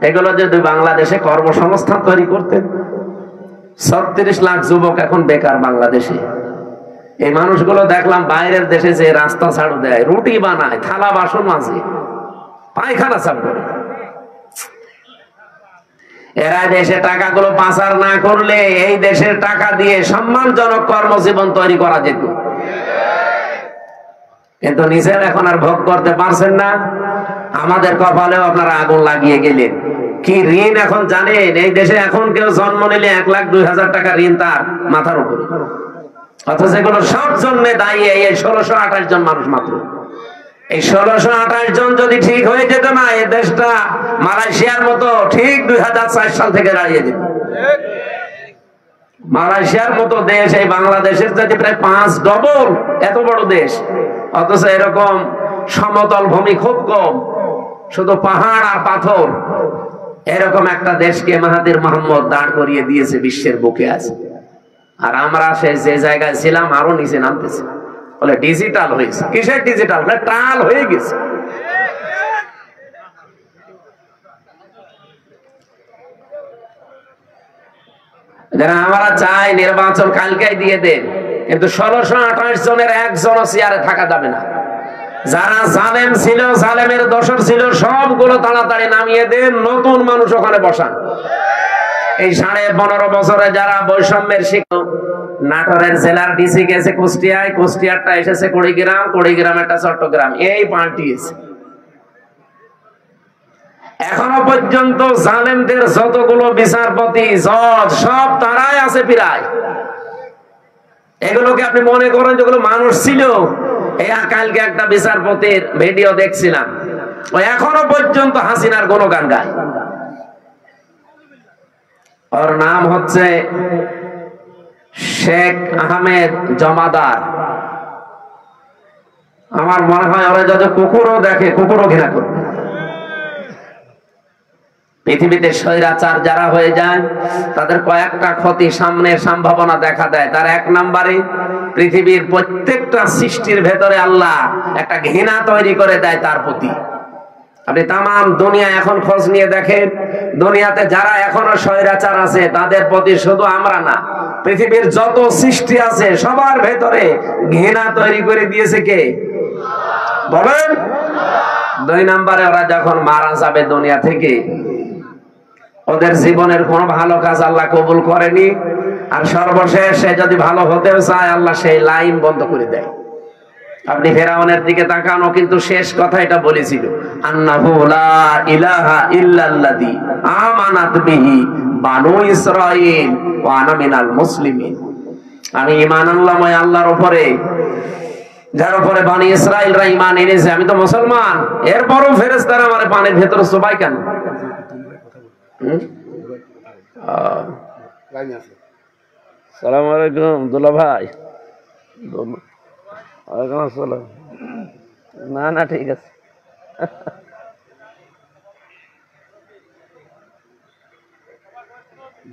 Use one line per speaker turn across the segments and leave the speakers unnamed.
এগুলো যদি বাংলাদেশে কর্মসংস্থান তৈরি করতেন, 36 লাখ যুবক এখন বেকার বাংলাদেশে। এই মানুষগুলো দেখলাম বাইরের দেশে যে রাস্তা ঝাড়ু দেয়, রুটি বানায়, থালা বাসন মাজে, পায়খানা সাফ করে। এরা দেশে টাকাগুলো পাচার না করলে এই দেশের টাকা দিয়ে সম্মানজনক কর্মজীবন তৈরি করা যেত, কিন্তু নিজের এখন আর ভোগ করতে পারছেন না। আমাদের কপালেও আপনারা আগুন লাগিয়ে গেলেন। কি ঋণ এখন জানেন? এই দেশে এখন কেউ জন্ম নিলে 1,02,000 টাকা ঋণ তার মাথার উপরে, অথচ এগুলো সব জন্মে দায়ী এই 1628 জন মানুষ মাত্র। এই 1628 জন যদি ঠিক হয়ে যেত না, এই দেশটা মালয়েশিয়ার মতো ঠিক 2004 সাল থেকে দাঁড়িয়ে যেত। মালয়েশিয়ার মতো দেশ এই বাংলাদেশের যদি প্রায় 5 ডবল এত বড় দেশ, অথচ এরকম সমতল ভূমি খুব কম, শুধু পাহাড় আর পাথর। এরকম একটা দেশকে মাহাথির মোহাম্মদ দাঁড় করিয়ে দিয়েছে, বিশ্বের বুকে আছে। আর আমরা যে জায়গায় ছিলাম আরো নিচে নামতেছি। বলে ডিজিটাল হয়েছে। কিসের ডিজিটাল? বলে টাল হয়ে গেছে। আমরা চাই নির্বাচন কালকেই দিয়ে দেন, কিন্তু 1628 জনের একজনও চেয়ারে থাকা যাবে না। যারা জালেম ছিল, জালেমের দোসর ছিল, সবগুলো তাড়াতাড়ি নামিয়ে দেন, নতুন মানুষ ওখানে বসান। এই 15.5 বছরে যারা বৈষম্যের শিকার, নাটোরের জেলার ডিসি গেছে কুষ্টিয়ায়, কুষ্টিয়ারটা এসেছে কুড়িগ্রাম, কুড়িগ্রামেরটা চট্টগ্রাম, এই পাল্টিয়েছে। এখনো পর্যন্ত জালেমদের যতগুলো বিচারপতি, জজ, সব তারাই আছে প্রায়। এগুলোকে আপনি মনে করেন যেগুলো মানুষ ছিল? কালকে একটা বিচারপতির ভিডিও দেখছিলাম, ও এখনো পর্যন্ত হাসিনার গুণগান গায়। ওর নাম হচ্ছে শেখ আহমেদ জমাদার। আমার মনে হয় ওরা যদি কুকুরও দেখে, কুকুরও ঘৃণা করবে। পৃথিবীতে স্বৈরাচার যারা হয়ে যায় তাদের কয়েকটা ক্ষতি সামনের সম্ভাবনা দেখা দেয়। তার 1 নম্বরে পৃথিবীর প্রত্যেকটা সৃষ্টির ভেতরে আল্লাহ একটা ঘৃণা তৈরি করে দেয় তার প্রতি। আপনি তামাম দুনিয়া এখন খোঁজ নিয়ে দেখেন, দুনিয়াতে যারা এখনো স্বৈরাচার আছে তাদের প্রতি শুধু আমরা না, পৃথিবীর যত সৃষ্টি আছে সবার ভেতরে ঘৃণা তৈরি করে দিয়েছে কে? বলেন। 2 নম্বরে ওরা যখন মারা যাবে দুনিয়া থেকে, ওদের জীবনের কোন ভালো কাজ আল্লাহ কবুল করেনি, আর সর্বশেষ সে যদি ভালো হতেও চায় আল্লাহ সেই লাইন বন্ধ করে দেয়। আপনি ফেরাউনের দিকে তাকানো, কিন্তু শেষ কথা এটা বলেছিল, আন্নাহু লা ইলাহা ইল্লাল্লাযী আমানাত বিহি বানু ইসরাঈল ওয়া আনা মিনাল মুসলিমিন। আমি ঈমান আনলাম ওই আল্লাহর উপরে যার উপরে বনি ইসরাঈলরা ঈমান এনেছে, আমি তো মুসলমান। এরপরও ফেরেশতারা আমারে পানির ভেতরে চোবাই কেন? সালাম আলাইকুম দুলা ভাই। ওয়ালাইকুম আসসালাম। না না ঠিক আছে।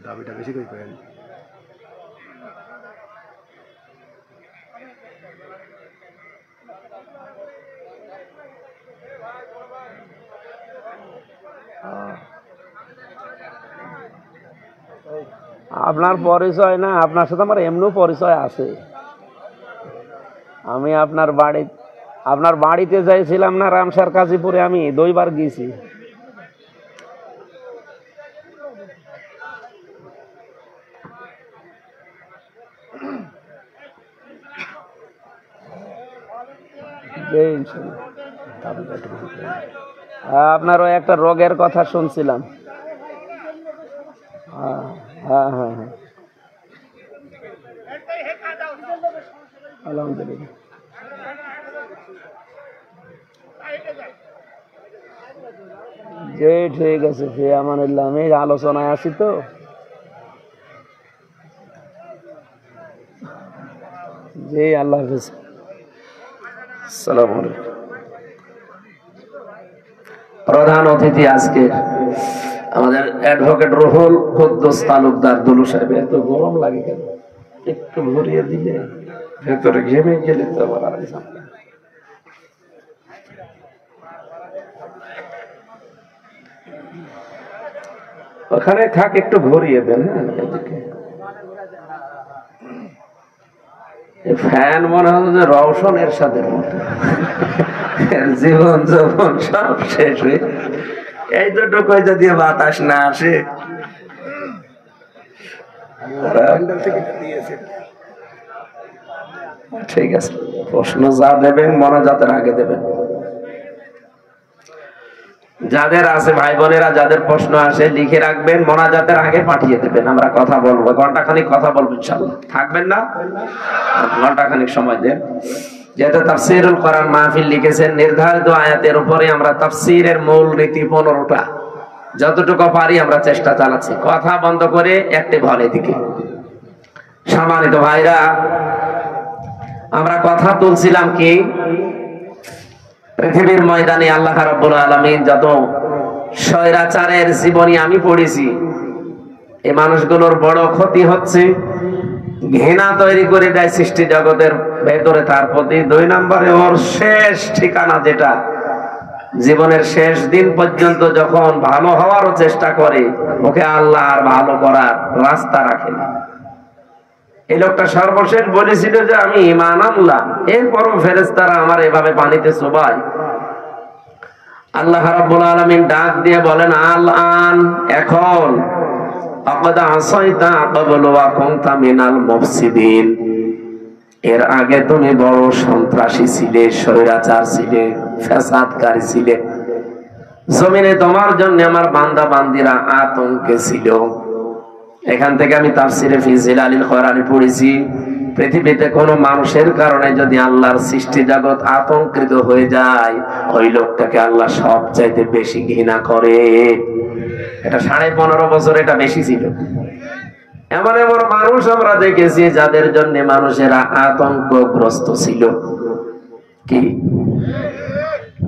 দাবিটা বেশি করে করেন। আপনার পরিচয় না, আপনার সাথে আমার এমনিও পরিচয় আছে। আমি আপনার বাড়িতে যাইছিলাম না রামসার কাজীপুরে, আমি 2 বার গেছি। আপনার ওই একটা রোগের কথা শুনছিলাম। হ্যাঁ হ্যাঁ হ্যাঁ, আলহামদুলিল্লাহ। জি ঠিক আছে, সে আমানুল্লাহ। আমি আলোচনায় আছি তো। জি আল্লাহ হাফেজ। আসসালামু আলাইকুম। প্রধান অতিথি আজকে আমাদের অ্যাডভোকেট রুহুল কুদ্দুস তালুকদার দুলু সাহেব। এত গরম লাগে কেন? একটু ঘুরিয়ে দিলে ভেতরে ঘেমে গেলে তো আবার আরেক ওখানে থাক, একটু ঘুরিয়ে দেন। ফ্যান মনে হচ্ছে যে রওশন এরশাদের মতো, জীবন যৌবন সব শেষ হয়ে এই দুটো কয়টা দিয়ে বাতাস না আসে। ঠিক আছে, প্রশ্ন যা দেবেন মোনাজাতের আগে দেবেন। যাদের আছে ভাই বোনেরা, যাদের প্রশ্ন আসে লিখে রাখবেন, মোনাজাতের আগে পাঠিয়ে দেবেন, আমরা কথা বলবো। ঘন্টাখানিক কথা বলবো ইনশাআল্লাহ, থাকবেন না? ঘন্টাখানিক সময় দেন। যেহেতু তাফসীরুল কোরআন মাহফিল লিখেছেন, নির্ধারিত আয়াতের উপরে আমরা তাফসীরের মূল নীতি 15টা, যতটুকু পারি আমরা চেষ্টা চালাচ্ছি। কথা বন্ধ করে একটি ভল এদিকে। সম্মানিত ভাইরা, আমরা কথা তুলছিলাম কি, পৃথিবীর ময়দানে আল্লাহ রাব্বুল আলামিন যত স্বৈরাচারের জীবনী আমি পড়েছি, এই মানুষগুলোর বড় ক্ষতি হচ্ছে, ঘৃণা তৈরি করে দেয় সৃষ্টি জগতের ভেতরে তার প্রতি। 2 নম্বরে ওর শেষ ঠিকানা, যেটা জীবনের শেষ দিন পর্যন্ত যখন ভালো হওয়ারও চেষ্টা করে, ওকে আল্লাহ আর ভালো করার রাস্তা রাখে না। এই লোকটা সর্বশেষ বলেছিল যে আমি ঈমান আনলাম, এরপরও ফেরেশতারা আমার এভাবে পানিতে চুবায়। আল্লাহ রাব্বুল আলামিন ডাক দিয়ে বলেন, আল-আন, এখন, আকাদ আসাইতা ক্বাবলু ওয়া কুনতা মিনাল মুফসিদিন, এর আগে তুমি বড় সন্ত্রাসী ছিলে, স্বৈরাচার ছিলে, ফ্যাসাদকারী ছিলে, জমিনে তোমার জন্য আমার বান্দা বান্দিরা আতঙ্কে ছিল। এখান থেকে আমি তাফসিরে ফি জিলালিল কোরআনে পড়েছি, পৃথিবীতে কোনো মানুষের কারণে যদি আল্লাহর সৃষ্টি জগৎ আতঙ্কিত হয়ে যায়, ওই লোকটাকে আল্লাহ সবচাইতে বেশি ঘৃণা করে। এটা 15.5 বছর এটা বেশি ছিল। এমন এমন মানুষ আমরা দেখেছি যাদের জন্য মানুষেরা আতঙ্কগ্রস্ত ছিল। কি,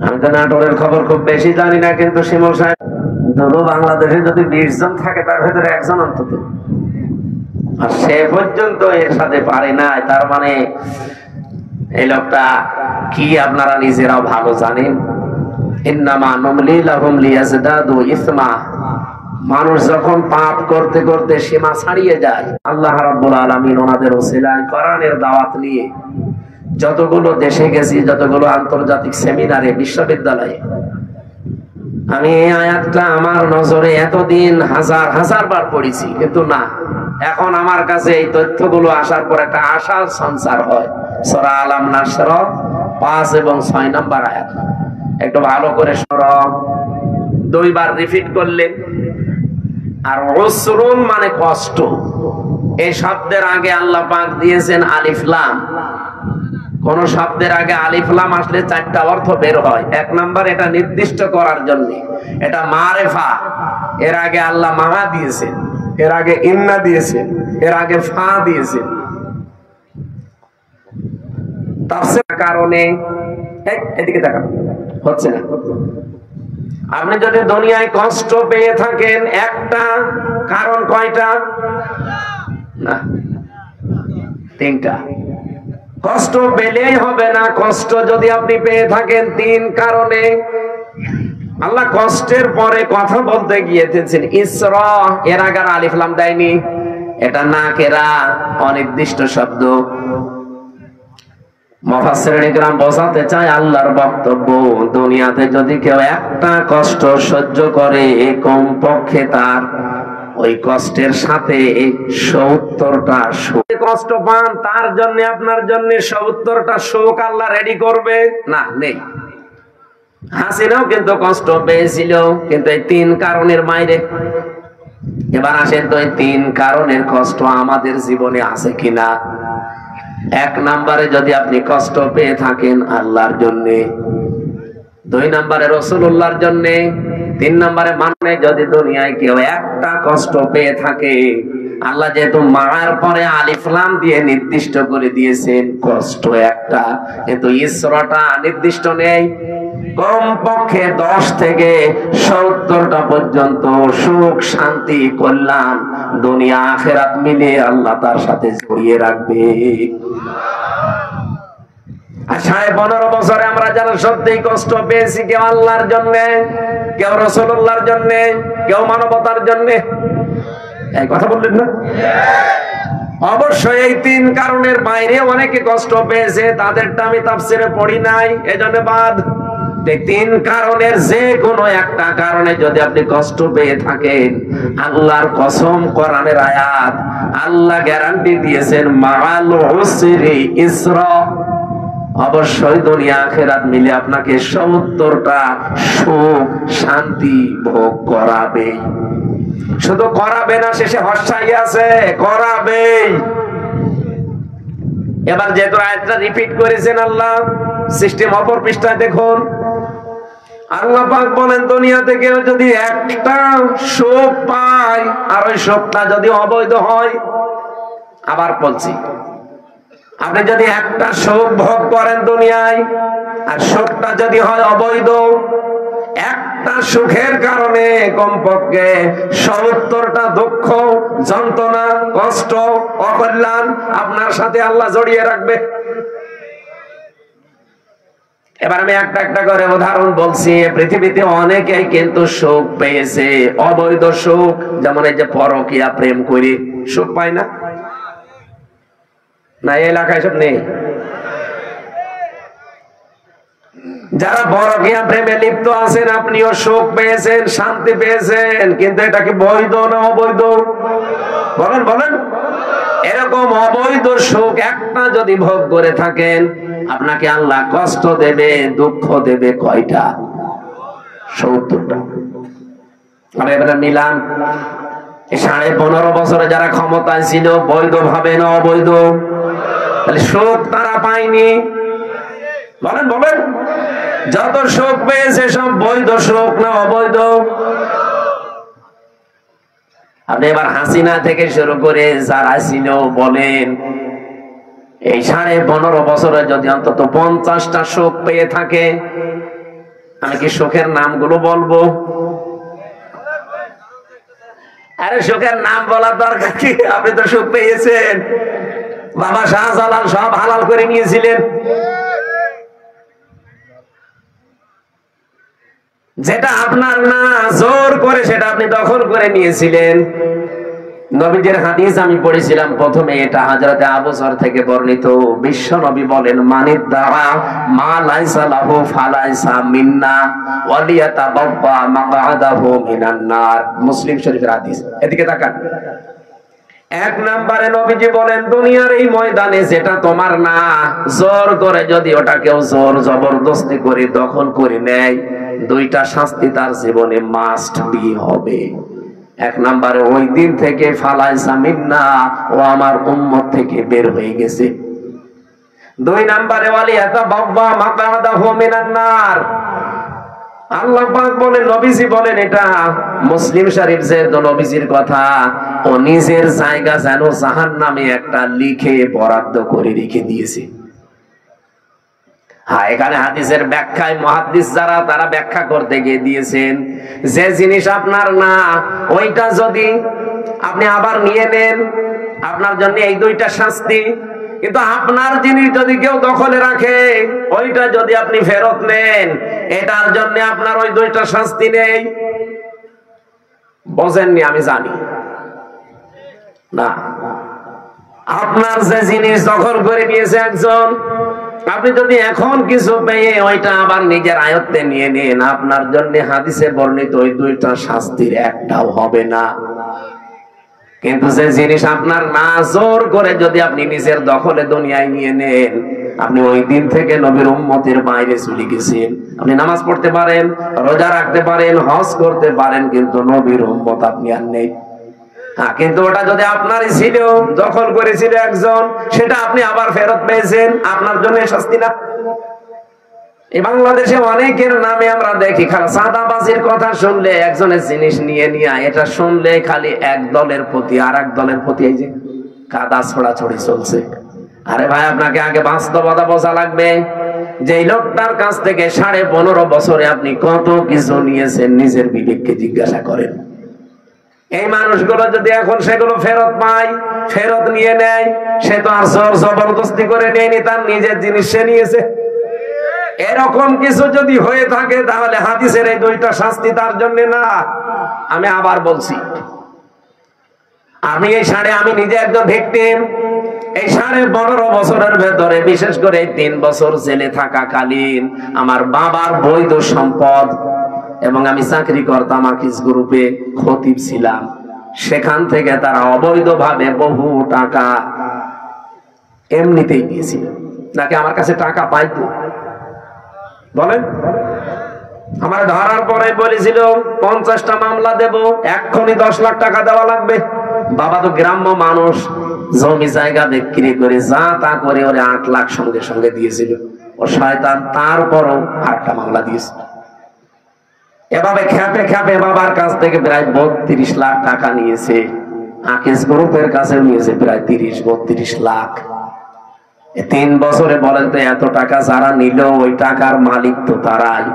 আমি তো নাটোরের খবর খুব বেশি জানি না, কিন্তু শিমুল সাহেব, ধরো বাংলাদেশে যদি 20 জন থাকে তার ভেতরে একজন অন্তত, আর সে পর্যন্ত এর সাথে পারে না, তার মানে এই লোকটা কি আপনারা নিজেরাও ভালো জানেন। ইন্নামা নুমলি লাহুম লিয়াজদাদু ইসমা, মানুষ যখন পাপ করতে করতে সীমা ছাড়িয়ে যায়, আল্লাহ রাব্বুল আলামিন ওনাদের ওসিলায় কোরআনের দাওয়াত নিয়ে যতগুলো দেশে গেছি, যতগুলো আন্তর্জাতিক সেমিনারে, বিশ্ববিদ্যালয়ে, আমি এই আয়াতটা আমার নজরে এতদিন হাজার হাজার বার পড়েছি, কিন্তু না, এখন আমার কাছে এই তথ্যগুলো আসার পর একটা আশার সঞ্চার হয়। সূরা আলাম নাসর 5 এবং 6 নম্বর আয়াত একটু ভালো করে শোনো, 2 বার রিপিট করলেন। আর উসরুন মানে কষ্ট, এই শব্দের আগে আল্লাহ পাক দিয়েছেন আলিফ লাম। কোন শব্দের আগে আলিফ লাম আসলে 4টা অর্থ বের হয়। 1 নাম্বার, এটা নির্দিষ্ট করার জন্য, এটা মারেফা, এর আগে আল্লাহ মাহা দিয়েছেন, এর আগে ইন্না দিয়েছেন, এর আগে ফা দিয়েছেন। তাফসীরের কারণে এদিকে তাকান, হচ্ছে না। আপনি যদি দুনিয়ায় কষ্ট পেয়ে থাকেন, একটা কারণ কয়টা? না, 3টা। কষ্ট পেলেই হবে না, কষ্ট যদি আপনি পেয়ে থাকেন 3 কারণে। আল্লাহ কষ্টের পরে কথা বলতে গিয়েছেন ইসরা, এর আগে আলিফ লাম দেয়নি, এটা নাকেরা, অনির্দিষ্ট শব্দ। মুফাসসিরিন ইকরাম বোঝাতে চায় আল্লাহর বক্তব্য, দুনিয়াতে যদি কেউ একটা কষ্ট সহ্য করে, কমপক্ষে তার ওই কষ্টের সাথে 70টা সুখ। কষ্ট পান, তার জন্য আপনার জন্য 70টা সুখ আল্লাহ রেডি করবে না? নেই। হাসিনাও কিন্তু কষ্ট পেয়েছিল, কিন্তু এই 3 কারণের মাইরে। এবার আসেন তো, এই 3 কারণের কষ্ট আমাদের জীবনে আছে কিনা। 1 নম্বরে যদি আপনি কষ্ট পেয়ে থাকেন আল্লাহর জন্যে, 2 নম্বরে রাসূলুল্লাহর জন্যে, 3 নম্বরে মানে যদি দুনিয়ায় কেউ একটা কষ্ট পেয়ে থাকে, আল্লাহ যেহেতু মার পরে আলিফ লাম দিয়ে নির্দিষ্ট করে দিয়েছেন কষ্ট একটা, কিন্তু ইসরাটা নির্দিষ্ট নেই। কমপক্ষে 10 থেকে 70টা পর্যন্ত সুখ, শান্তি, কল্যাণ, দুনিয়া আখিরাত মিলে আল্লাহ তার সাথে জড়িয়ে রাখবে। আর 15.5 বছরে আমরা যারা সত্যিই কষ্ট পেয়েছি, কেউ আল্লাহর জন্য, কেউ রাসূলুল্লাহর জন্য, কেউ মানবতার জন্য। এই কথা বললেন না? অবশ্যই এই 3 কারণের বাইরে অনেকে কষ্ট পেয়েছে, তাদেরটা আমি তাফসিরে পড়ি নাই, এজন্য বাদ। এই 3 কারণের যে কোনো একটা কারণে যদি আপনি কষ্ট পেয়ে থাকেন, আল্লাহর কসম, কোরআনের আয়াত, আল্লাহ গ্যারান্টি দিয়েছেন মাআল উসরি ইসরা, অবশ্যই দুনিয়া আখিরাত মিলে আপনাকে 70টা সুখ শান্তি ভোগ করাবে। শুধু করাবে না, শেষে হর্ষাই আছে, করাবে। এবার যেহেতু আয়াতটা রিপিট করেছেন আল্লাহ, সিস্টেম অপর পৃষ্ঠায় দেখুন, আল্লাহ পাক বলেন দুনিয়াতে কেউ যদি একটা সুখ পায় আর ওই সুখটা যদি অবৈধ হয়, আবার বলছি, আপনি যদি একটা সুখ ভোগ করেন দুনিয়ায় আর সুখটা যদি হয় অবৈধ, একটা সুখের কারণে কমপক্ষে 70টা দুঃখ, যন্ত্রণা, কষ্ট, অকল্যাণ আপনার সাথে আল্লাহ জড়িয়ে রাখবে। এবার আমি একটা একটা করে উদাহরণ বলছি। পৃথিবীতে অনেকেই কিন্তু সুখ পেয়েছে, অবৈধ সুখ, যেমন এই যে পরকীয়া প্রেম করে সুখ পায় না, না এই এলাকায় সব নেই? যারা পরকীয়া প্রেমে লিপ্ত আছেন, আপনিও সুখ পেয়েছেন, শান্তি পেয়েছেন, কিন্তু এটা কি বৈধ না অবৈধ? বলেন বলেন। এরকম অবৈধ সুখ একটা যদি ভোগ করে থাকেন, আপনাকে আল্লাহ কষ্ট দেবে, দুঃখ দেবে কয়টা? 70টা। আর এবারে মিলান, 15.5 বছরে যারা ক্ষমতায় ছিল, বৈধ ভাবে না অবৈধ? তাহলে সুখ তারা পায়নি। বলেন বলেন, যত সুখ পেয়েছে সব বৈধ সুখ না অবৈধ? আপনি এবার হাসিনা থেকে শুরু করে যারা ছিল বলেন, এই 15.5 বছরে যদি অন্তত 50টা সুখ পেয়ে থাকে, আমি কি সুখের নামগুলো বলবো? আরে সুখের নাম বলার দরকার কি? আপনি তো সুখ পেয়েছেন, বাবা শাহজালাল সব হালাল করে নিয়েছিলেন। যেটা আপনার না, জোর করে সেটা আপনি দখল করে নিয়েছিলেন। নবীজির হাদিস আমি পড়েছিলাম প্রথমে, এটা হযরতে আবু যর থেকে বর্ণিত। বিশ্ব নবী বলেন, মানিদ দাআ মা লাইসা লাহু ফালাইসা মিন্না ওয়ালিয়াতাবাওয়া মাকআদাহু মিনান নার। মুসলিম শরীফের হাদিস। এদিকে তাকান। 1 নম্বরে নবীজি বলেন, দুনিয়ার এই ময়দানে যেটা তোমার না, জোর করে যদি ওটা কেউ জোর জবরদস্তি করে দখল করে নেয়, 2টা শাস্তি তার জীবনে মাস্ট বি হবে। 1 নম্বরে ওই দিন থেকে ফালাইসা মিন্না, ও আমার উম্মত থেকে বের হয়ে গেছে। 2 নম্বরে ওয়ালিয়াতাবাওয়া মাকআদাহু মিনান নার। আল্লাহ পাক বলেন, নবীজি বলেন, এটা মুসলিম শরীফ যে নবীজির কথা, ও নিজের জায়গা যেন জাহান্নামে একটা লিখে বরাদ্দ করে রেখে দিয়েছে। হ্যাঁ, এখানে হাদিসের ব্যাখ্যায় মুহাদ্দিস যারা, তারা ব্যাখ্যা করতে গিয়ে দিয়েছেন, যে জিনিস আপনার না, ওইটা যদি আপনি আবার নিয়ে নেন, আপনার জন্য এই 2টা শাস্তি। কিন্তু আপনার জিনিস যদি কেউ দখলে রাখে, ওইটা যদি আপনি ফেরত নেন, এটার জন্য আপনার ওই 2টা শাস্তি নেই। বোঝেননি? আমি জানি না। আপনার যে জিনিস দখল করে নিয়েছে একজন, আপনি যদি এখন কিছু পেয়ে ওইটা আবার নিজের আয়ত্তে নিয়ে নেন, আপনার জন্য হাদিসে বর্ণিত ওই 2টা শাস্তির একটাও হবে না। কিন্তু যে জিনিস আপনার না, জোর করে যদি আপনি নিজের দখলে দুনিয়ায় নিয়ে নেন, আপনি ওই দিন থেকে নবীর উম্মতের বাইরে চলে গেছেন। আপনি নামাজ পড়তে পারেন, রোজা রাখতে পারেন, হজ করতে পারেন, কিন্তু নবীর উম্মত আপনি আর নেই। হ্যাঁ, কিন্তু ওটা যদি আপনারই ছিল, দখল করেছিল একজন, সেটা আপনি আবার ফেরত পেয়েছেন, আপনার জন্য শাস্তি না? এই বাংলাদেশে অনেকের নামে আমরা দেখি, খালি সাদাবাজির কথা শুনলে, একজনের জিনিস নিয়ে নিয়ে, এটা শুনলে খালি এক দলের প্রতি আর এক দলের প্রতি এই যে কাদা ছড়াছড়ি চলছে। আরে ভাই, আপনাকে আগে বাস্তবতা বোঝা লাগবে, যে লোকটার কাছ থেকে 15.5 বছরে আপনি কত কিছু নিয়েছেন, নিজের বিবেককে জিজ্ঞাসা করেন। এই মানুষগুলো যদি এখন সেগুলো ফেরত পায়, ফেরত নিয়ে নেয়, সে তো আর জোর জবরদস্তি করে নেয়নি, তার নিজের জিনিস সে নিয়েছে। এরকম কিছু যদি হয়ে থাকে তাহলে হাদিসের এই দুইটা শাস্তি তার জন্য না। আমি আবার বলছি, আমি নিজে একজন ভিকটিম। এই 15.5 বছরের ভেতরে বিশেষ করে 3 বছর জেলে থাকাকালীন আমার বাবার বৈধ সম্পদ, এবং আমি চাকরি করতাম আকিস গ্রুপে, খতিব ছিলাম, সেখান থেকে তারা অবৈধভাবে বহু টাকা এমনিতেই দিয়েছিল। নাকি আমার কাছে টাকা পাইতো? বলেন। আমার ধরার পরে বলেছিল 50টা মামলা দেব, এক্ষুনি 10 লাখ টাকা দেওয়া লাগবে। বাবা তো গ্রাম্য মানুষ, জমি জায়গা বিক্রি করে যা তা করে ওরে 8 লাখ সঙ্গে সঙ্গে দিয়েছিল। ও শয়তান তারপরও আরেকটা মামলা দিয়েছে। এভাবে খেপে খেপে বাবার কাছ থেকে প্রায় 32 লাখ টাকা নিয়েছে। আকিস গ্রুপের কাছে নিয়েছে প্রায় 30-32 লাখ। 3 বছরে বলেন তো এত টাকা যারা নিল, ওই টাকার মালিক তো তারাই,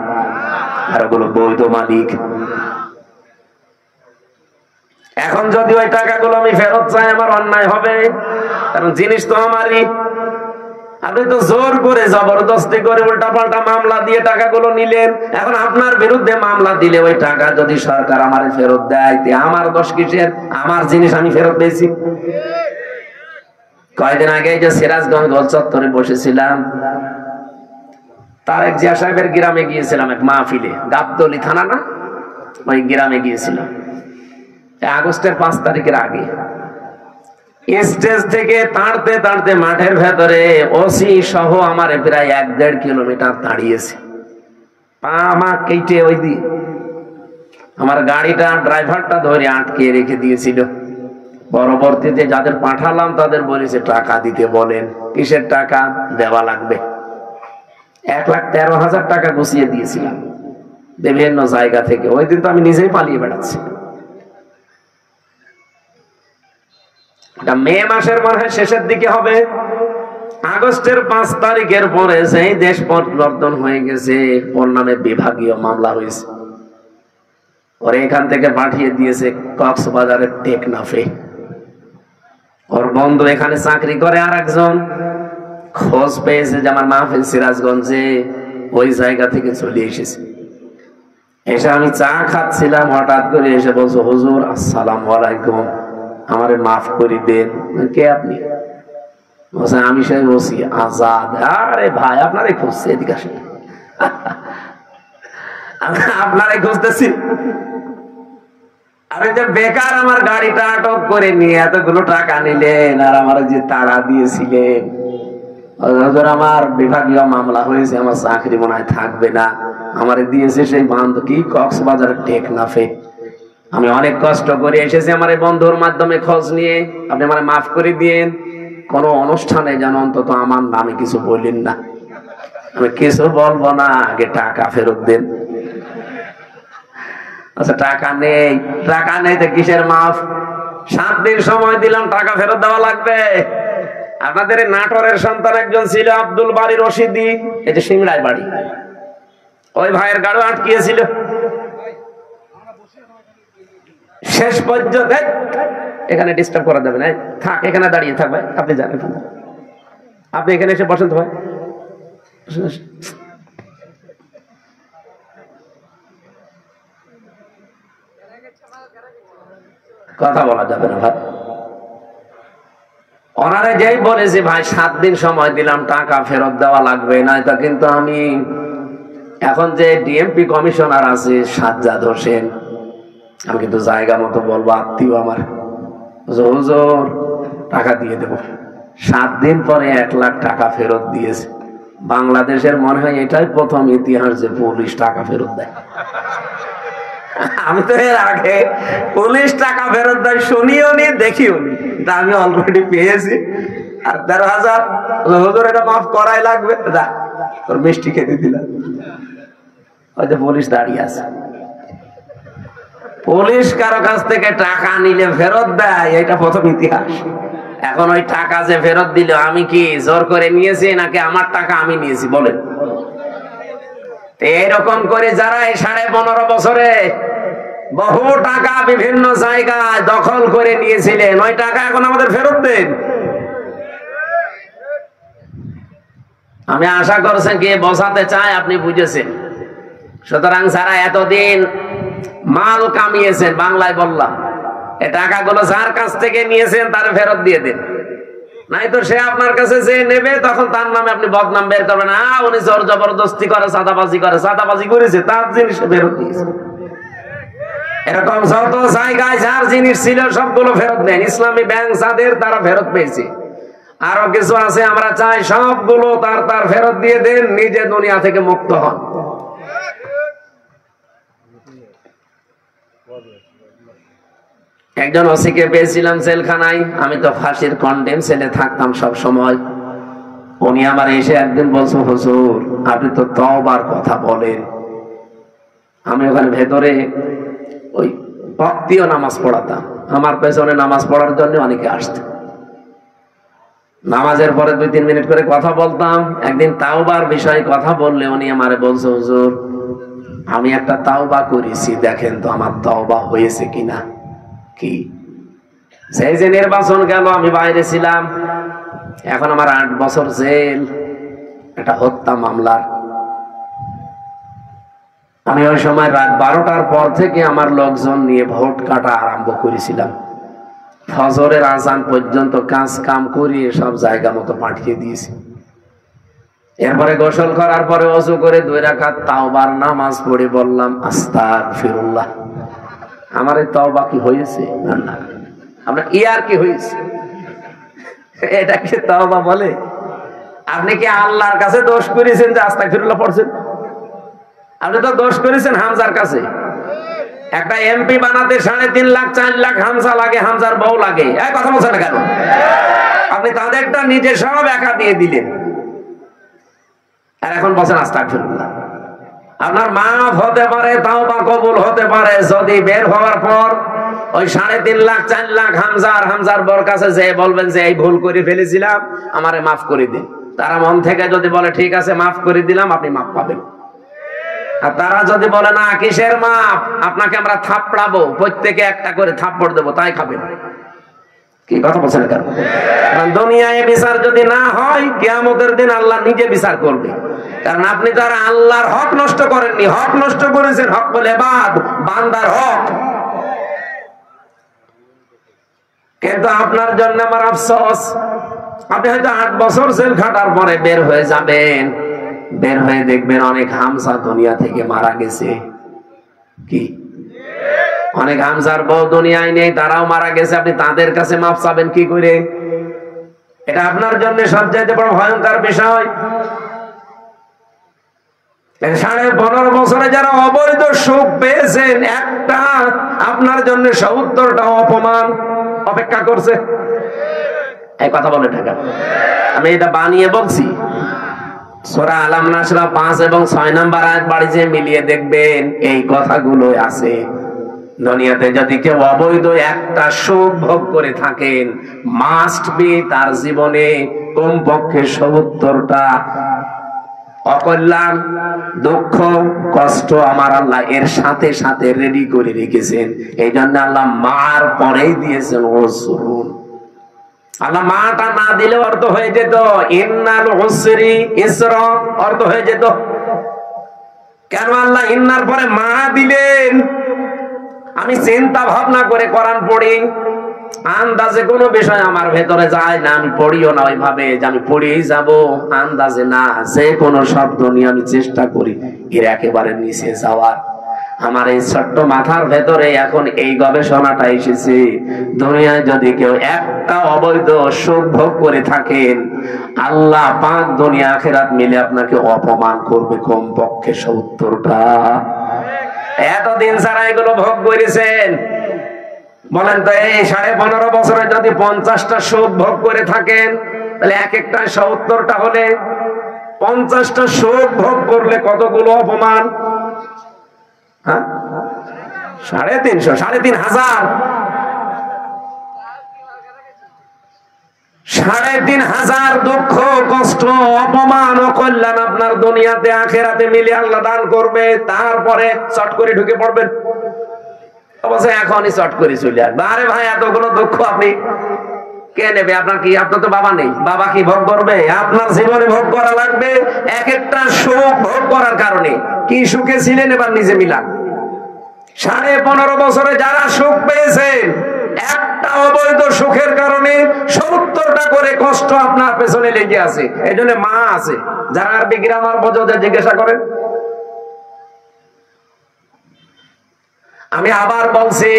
আর ওগুলো বৈধ মালিক। এখন যদি ওই টাকাগুলো আমি ফেরত চাই, আমার অন্যায় হবে, কারণ জিনিস তো আমারই। আপনি তো জোর করে জবরদস্তি করে উল্টাপাল্টা মামলা দিয়ে টাকাগুলো নিলেন। এখন আপনার বিরুদ্ধে মামলা দিলে ওই টাকা যদি সরকার আমারে ফেরত দেয়, আমার দোষ কিসের? আমার জিনিস আমি ফেরত পেয়েছি। কয়েকদিন আগে যে সিরাজগঞ্জ গোল চত্বরে বসেছিলাম, তারেক জিয়া সাহেবের গ্রামে গিয়েছিলাম এক মাহফিলে, গাবতলী থানা না, ওই গ্রামে গিয়েছিলাম আগস্টের 5 তারিখের আগে। স্টেজ থেকে তাড়তে তাড়তে মাঠের ভেতরে ওসি সহ আমার প্রায় 1-1.5 কিলোমিটার দাঁড়িয়েছে, পা আমা কেটে ওই দিন আমার গাড়িটা ড্রাইভারটা ধরে আটকে রেখে দিয়েছিল। পরবর্তীতে যাদের পাঠালাম তাদের বলেছে টাকা দিতে বলেন। কিসের টাকা? দেওয়া লাগবে। 1,13,000 টাকা গুছিয়ে দিয়েছিলাম বিভিন্ন জায়গা থেকে। ওই দিন তো আমি নিজেই পালিয়ে বেড়াচ্ছি। মে মাসের মনে হয় শেষের দিকে হবে। আগস্টের 5 তারিখের পরে সেই দেশ পরিবর্তন হয়ে গেছে, ওর নামে বিভাগীয় মামলা হয়েছে। ওর এখান থেকে পাঠিয়ে দিয়েছে কক্সবাজারের টেকনাফে। ওর বন্ধু এখানে চাকরি করে, আর একজন খোঁজ পেয়েছে যে আমার মাহফিল সিরাজগঞ্জে, ওই জায়গা থেকে চলে এসেছে। এসে আমি চা খাচ্ছিলাম, হঠাৎ করে এসে বলছো, হুজুর আসসালামু আলাইকুম, আমারে মাফ করে দেন। কে আপনি? বলছে আমি সেই বসি আজাদ। আরে ভাই আপনারে খুঁজছে, এদিকে আসেন। আপনারে খুঁজতেছি। আরে যে বেকার আমার গাড়িটা আটক করে নিয়ে এতগুলো টাকা নিলেন, আর আমার যে তাড়া দিয়েছিলেন, আমার বিভাগীয় মামলা হয়েছে, আমার চাকরি মনে হয় থাকবে না, আমার দিয়েছে সেই বান্ধব কি কক্সবাজারের টেকনাফে। আমি অনেক কষ্ট করে এসেছি আমার এই বন্ধুর মাধ্যমে খোঁজ নিয়ে, আপনি আমার মাফ করে দিয়েন। কোন অনুষ্ঠানে যেন অন্তত আমার নামে কিছু বললেন না। আমি কিছু বলবো না, আগে টাকা ফেরত দেন। আচ্ছা টাকা নেই, টাকা নেই তো কিসের মাফ? 7 দিন সময় দিলাম, টাকা ফেরত দেওয়া লাগবে। আপনাদের নাটোরের সন্তান একজন ছিল আব্দুল বারী রশিদি, এই যে সিংড়ায় বাড়ি, ওই ভাইয়ের গাড়ি আটকিয়েছিল। শেষ পর্যন্ত এখানে ডিস্টার্ব করা যাবে না, থাক এখানে দাঁড়িয়ে থাক ভাই, আপনি জানেন, আপনি এখানে এসে বসেন তো ভাই। কথা বলা যাবে না ভাই। ওনারা যেই বলেছে ভাই 7 দিন সময় দিলাম, টাকা ফেরত দেওয়া লাগবে না, তা কিন্তু আমি এখন যে ডিএমপি কমিশনার আছে সাজ্জাদ হোসেন, আমি কিন্তু জায়গা মতো বলবো, আত্মীয় আমার, হুজুর টাকা দিয়ে দেবো। 7 দিন পরে 1 লাখ টাকা ফেরত দিয়েছে। বাংলাদেশের মনে হয় এটাই প্রথম ইতিহাস যে পুলিশ টাকা ফেরত দেয়। আমি তো এর আগে পুলিশ টাকা ফেরত দেয় শুনিও নি, দেখিও নি, আমি অলরেডি পেয়েছি। আর 13,000 হুজুর এটা মাফ করাই লাগবে, তোর মিষ্টি খেতে দিলাম। ওই যে পুলিশ দাঁড়িয়ে আছে। পুলিশ কারো কাছ থেকে টাকা নিলে ফেরত দেয়, এটা প্রথম ইতিহাস। এখন ওই টাকা যে ফেরত দিল, আমি কি জোর করে নিয়েছি নাকি আমার টাকা আমি নিয়েছি বলেন? এইরকম করে যারা এই 15.5 বছরে বহু টাকা বিভিন্ন জায়গায় দখল করে নিয়েছিলেন, ওই টাকা এখন আমাদের ফেরত দেন। আমি আশা করছেন কে বসাতে চাই আপনি বুঝেছেন। সুতরাং যারা এতদিন মাল কামিয়েছেন, বাংলায় বললাম, এই টাকাগুলো যার কাছ থেকে নিয়েছেন তার ফেরত দিয়ে দেন, নাই তো সে আপনার কাছে যে নেবে তখন তার নামে আপনি বদনাম বের করবেন, উনি জোর জবরদস্তি করে, চাঁদাবাজি করেছে, তার জিনিস ফেরত দিয়েছে। এরকম যত জায়গায় যার জিনিস ছিল সবগুলো ফেরত দেন। ইসলামী ব্যাংক যাদের, তারা ফেরত পেয়েছে। আরো কিছু আছে, আমরা চাই সবগুলো তার ফেরত দিয়ে দেন, নিজে দুনিয়া থেকে মুক্ত হন। একজন ওসিকে পেয়েছিলাম জেলখানায়, আমি তো ফাঁসির কন্ডেম সেলে থাকতাম সব সময়। উনি আমার এসে একদিন বলছো, হুজুর আপনি তো তওবার কথা বলেন। আমি ওখানে ভেতরে ওই ভক্তিও নামাজ পড়াতাম, আমার পেছনে নামাজ পড়ার জন্য অনেকে আসতেন। নামাজের পরে 2-3 মিনিট করে কথা বলতাম। একদিন তাওবার বিষয়ে কথা বললে উনি আমারে বলছে, হুজুর আমি একটা তাওবা করেছি, দেখেন তো আমার তাওবা হয়েছে কিনা। কি? সেই যে নির্বাচন গেল, আমি বাইরে ছিলাম, এখন আমার 8 বছর জেল, একটা হত্যা মামলার। আমি ওই সময় রাত 12টার পর থেকে আমার লোকজন নিয়ে ভোট কাটা আরম্ভ করেছিলাম। ফজরের আজান পর্যন্ত কাজ কাম করিয়ে সব জায়গা মতো পাঠিয়ে দিয়েছি। এরপরে গোসল করার পরে ওযু করে 2 রাকাত তাওবার নামাজ পড়ে বললাম, আস্তাগফিরুল্লাহ। আমার এই তওবা কি হয়েছে? না, আমরা ইয়ার কি হয়েছে, এটাকে তওবা বলে? আপনি কি আল্লাহর কাছে দোষ করেছেন যে আস্তাগফিরুল্লাহ পড়ছেন? আপনি তো দোষ করেছেন হামজার কাছে। একটা এমপি বানাতে 3.5 লাখ 4 লাখ হামজা লাগে, হামজার বউ লাগে। এই কথা বলছেন না কেন? আপনি তাদেরটা নিজে সব একা দিয়ে দিলেন, আর এখন বলছেন আস্তাগফিরুল্লাহ। আপনার মাফ হতে পারে, তাওবা কবুল হতে পারে যদি বের হওয়ার পর ওই 3.5 লাখ 4 লাখ হামজার বউর কাছে যে বলবেন যে এই ভুল করে ফেলেছিলাম, আমারে মাফ করে দিন। তারা মন থেকে যদি বলে ঠিক আছে মাফ করে দিলাম, আপনি মাফ পাবেন। আর তারা যদি বলে না, কিসের মাপ, আপনাকে আমরা থাপড়াবো, প্রত্যেকে একটা করে থাপ্পড় দেবো, তাই খাবেন। কি কথা বলছেন কেন? দুনিয়ায় বিচার যদি না হয়, কিয়ামতের দিন আল্লাহ নিজে বিচার করবে। কারণ আপনি যারা আল্লাহর হক নষ্ট করেননি, হক নষ্ট করেছেন, হক বলে বান্দার হক। কিন্তু আপনার জন্য আমার আফসোস, আপনি হয়তো 8 বছর জেল খাটার পরে বের হয়ে যাবেন, বের হয়ে দেখবেন অনেক হামজা দুনিয়া থেকে মারা গেছে। কি? অনেক হামজার বউ দুনিয়ায় নেই, তারাও মারা গেছে। আপনি তাদের কাছে মাফ চাবেন কি করে? এটা আপনার জন্য সবচাইতে বড় ভয়ঙ্কর বিষয়। 15.5 বছরে যারা অবৈধ সুখ পেয়েছেন, একটা আপনার জন্য 70টা অপমান অপেক্ষা করছে। এই কথা বলে ঢাকা, আমি এটা বানিয়ে বলছি। সূরা আলাম নাসরা 5 এবং 6 নম্বর আয়াত বাড়িতে মিলিয়ে দেখবেন এই কথাগুলো আছে। দুনিয়াতে যদি কেউ অবৈধ একটা সুখ ভোগ করে থাকেন, মাস্ট বি তার জীবনে কমপক্ষে 70টা অকল্যাণ, দুঃখ, কষ্ট আমার আল্লাহ এর সাথে সাথে রেডি করে রেখেছেন। এই জন্য আল্লাহ মার পরেই দিয়েছেন ওসরুন। আল্লাহ মাটা না দিলে অর্থ হয়ে যেত ইন্নাল উসরি ইসরা, অর্থ হয়ে যেত। কেন আল্লাহ ইন্নার পরে মা দিলেন? আমি চিন্তা ভাবনা করে কোরআন পড়ি, আন্দাজে কোনো বিষয় আমার ভেতরে যায় না, আমি পড়িও না ওইভাবে যে আমি পড়েই যাব, আন্দাজে না। যে কোনো শব্দ নিয়ে আমি চেষ্টা করি এর একেবারে নিচে যাওয়ার। আমার এই ছোট্ট মাথার ভেতরে এখন এই গবেষণাটা এসেছে, দুনিয়ায় যদি কেউ একটা অবৈধ সুখ ভোগ করে থাকেন, আল্লাহ পাক দুনিয়া আখিরাত মিলে আপনাকে অপমান করবে কমপক্ষে 70টা। এতদিন যারা এগুলো ভোগ করেছেন, বলেন তো এই 15.5 বছরে যদি 50টা সুখ ভোগ করে থাকেন, তাহলে এক একটা 70টা হলে 50টা সুখ ভোগ করলে কতগুলো অপমান? হ্যাঁ, 350, 3,500, 3,500 দুঃখ, কষ্ট, অপমান ও কল্যাণ আপনার দুনিয়াতে আখিরাতে মিলে আল্লাহ দান করবে। তারপরে চট করে ঢুকে পড়বেন, অবশ্যই এখনই চট করে চলে আসবে। আরে ভাই এতগুলো দুঃখ আপনি কে নেবে? আপনার কি, আপনার তো বাবা নেই, বাবা কি ভোগ করবে? আপনার জীবনে ভোগ করা লাগবে এক একটা সুখ ভোগ করার কারণে। কি সুখে ছিলেন এবার নিজে মিলান। 15.5 বছরে যারা সুখ পেয়েছেন, একটা অবৈধ সুখের কারণে 70টা করে কষ্ট আপনার পেছনে লেগে আছে। এই জন্য মা আছে, যারা আরবি গ্রামার বোঝো জিজ্ঞাসা করেন। আমি আবার বলছি,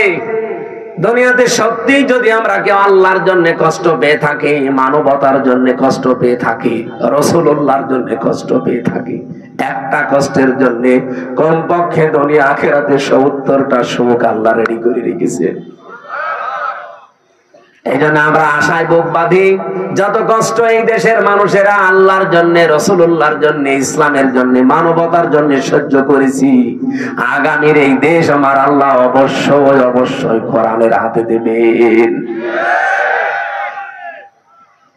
দুনিয়াতে সত্যি যদি আমরা কেউ আল্লাহর জন্য কষ্ট পেয়ে থাকি, মানবতার জন্য কষ্ট পেয়ে থাকি, রাসূলুল্লাহর জন্য কষ্ট পেয়ে থাকি, একটা কষ্টের জন্য কমপক্ষে দুনিয়া আখিরাতে 70টা সুখ আল্লাহ রেডি করে রেখেছে। এই জন্য আমরা আশায় বুক বাঁধি, যত কষ্ট এই দেশের মানুষেরা আল্লাহর জন্য, রাসূলুল্লাহর জন্য, ইসলামের জন্য, মানবতার জন্য সহ্য করেছি, আগামীর এই দেশ আমার আল্লাহ অবশ্যই অবশ্যই কোরআনের হাতে দেবেন।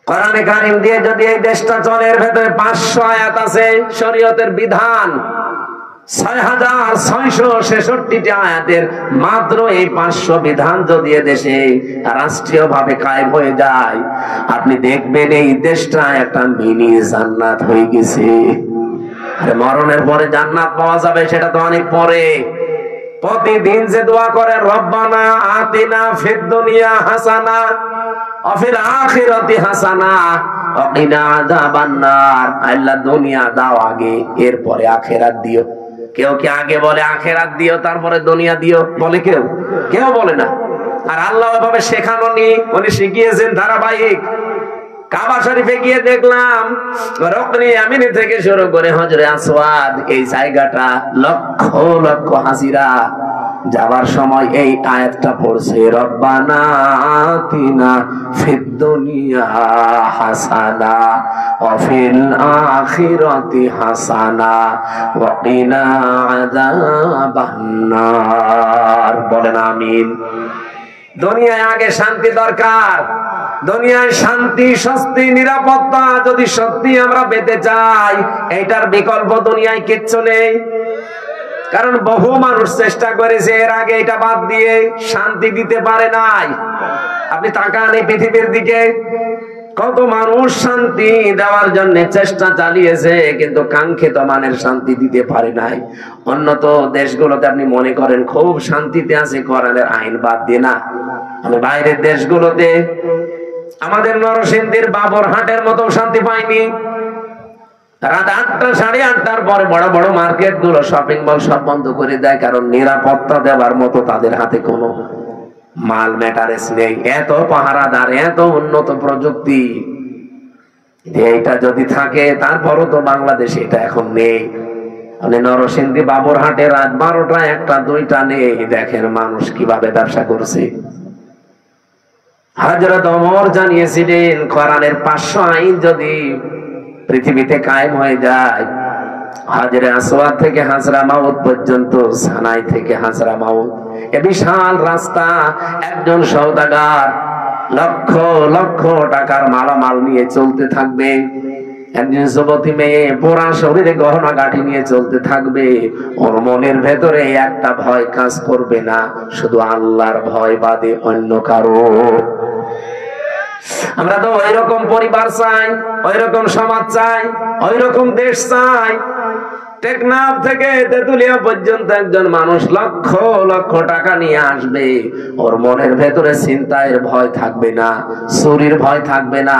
কোরআনে কারীম দিয়ে যদি এই দেশটা চলে, এর ভেতরে 500 আয়াত আছে শরীয়তের বিধান, 6666টি আয়াতের মাত্র এই 500 বিধান যদি দেশে রাষ্ট্রীয় ভাবে কায়েম হয়ে যায়, আপনি দেখবেন এই দেশটা একটা মিনি জান্নাত হয়ে গেছে। আরে মরণের পরে জান্নাত পাওয়া যাবে সেটা তো অনেক পরে। প্রতিদিন যে দোয়া করে, রব্বানা আতিনা ফিদ দুনিয়া হাসানা ওয়া ফিল আখিরাতি হাসানা ওয়া কিনা আযাবান্নার, আল্লাহ দুনিয়া দাও আগে, এরপরে আখিরাত দিও। কেউ কি আগে বলে আখিরাত দিও তারপরে দুনিয়া দিও? বলে কেউ? কেউ বলে না। আর আল্লাহ এভাবে শেখানো নি, উনি শিখিয়েছেন ধারাবাহিক। কাবা শরীফে গিয়ে দেখলাম রুকনে ইয়ামিনী থেকে শুরু করে হজরে আসওয়াদ, এই জায়গাটা লক্ষ লক্ষ হাজিরা যাবার সময় এই আয়াতটা পড়ছে, রব্বানা আতিনা ফিদ দুনিয়া হাসানা ওয়া ফিল আখিরাতি হাসানা ওয়া কিনা আযাবান্নার। বলেন আমিন। দুনিয়ায় আগে শান্তি দরকার। দুনিয়ায় শান্তি, স্বস্তি, নিরাপত্তা যদি সত্যি আমরা পেতে চাই, এটার বিকল্প দুনিয়ায় কিচ্ছু নেই। কারণ বহু মানুষ চেষ্টা করেছে এর আগে এটা বাদ দিয়ে, শান্তি দিতে পারে নাই। আপনি তাকান এই পৃথিবীর দিকে, কত মানুষ শান্তি দেওয়ার জন্য চেষ্টা চালিয়েছে, কিন্তু কাঙ্ক্ষিত মানের শান্তি দিতে পারে নাই। উন্নত দেশগুলোতে আপনি মনে করেন খুব শান্তিতে আছে, কোরআনের আইন বাদ দিয়ে না। আমি বাইরের দেশগুলোতে, আমাদের নরসিংদীর বাবরহাটের মতো শান্তি পাইনি। রাত 8টা, 8:30টার পরে বড় বড় মার্কেট গুলো, শপিং মল সব বন্ধ করে দেয়, কারণ নিরাপত্তা দেওয়ার মতো তাদের হাতে কোনো মাল ম্যাটারেস নেই। এত পাহারাদার, এত উন্নত প্রযুক্তি, এইটা যদি থাকে, তারপরও তো বাংলাদেশে এটা এখন নেই। মানে নরসিংদী বাবরহাটে রাত 12টা, 1টা, 2টা নেই, দেখেন মানুষ কিভাবে ব্যবসা করছে। হযরত ওমর জানিয়েছিলেন, কোরআনের 500 আইন যদি পৃথিবীতে কায়েম হয়ে যায়, হাজরে আসওয়াদ থেকে হাজরা মাউত পর্যন্ত, সানাই থেকে হাজরা মাউত, এ বিশাল রাস্তা, একজন সওদাগার লক্ষ লক্ষ টাকার মালামাল নিয়ে চলতে থাকবে, একজন যুবতী মেয়ে পোড়া শরীরে গহনা গাঁঠি নিয়ে চলতে থাকবে, ওর মনের ভেতরে একটা ভয় কাজ করবে না, শুধু আল্লাহর ভয় বাদে অন্য কারো। আমরা তো ওই রকম পরিবার চাই, ওই রকম সমাজ চাই, ওই রকম দেশ চাই। টেকনাফ থেকে তেতুলিয়া পর্যন্ত একজন মানুষ লক্ষ লক্ষ টাকা নিয়ে আসবে, ওর মনের ভেতরে চিন্তার ভয় থাকবে না, চুরির ভয় থাকবে না,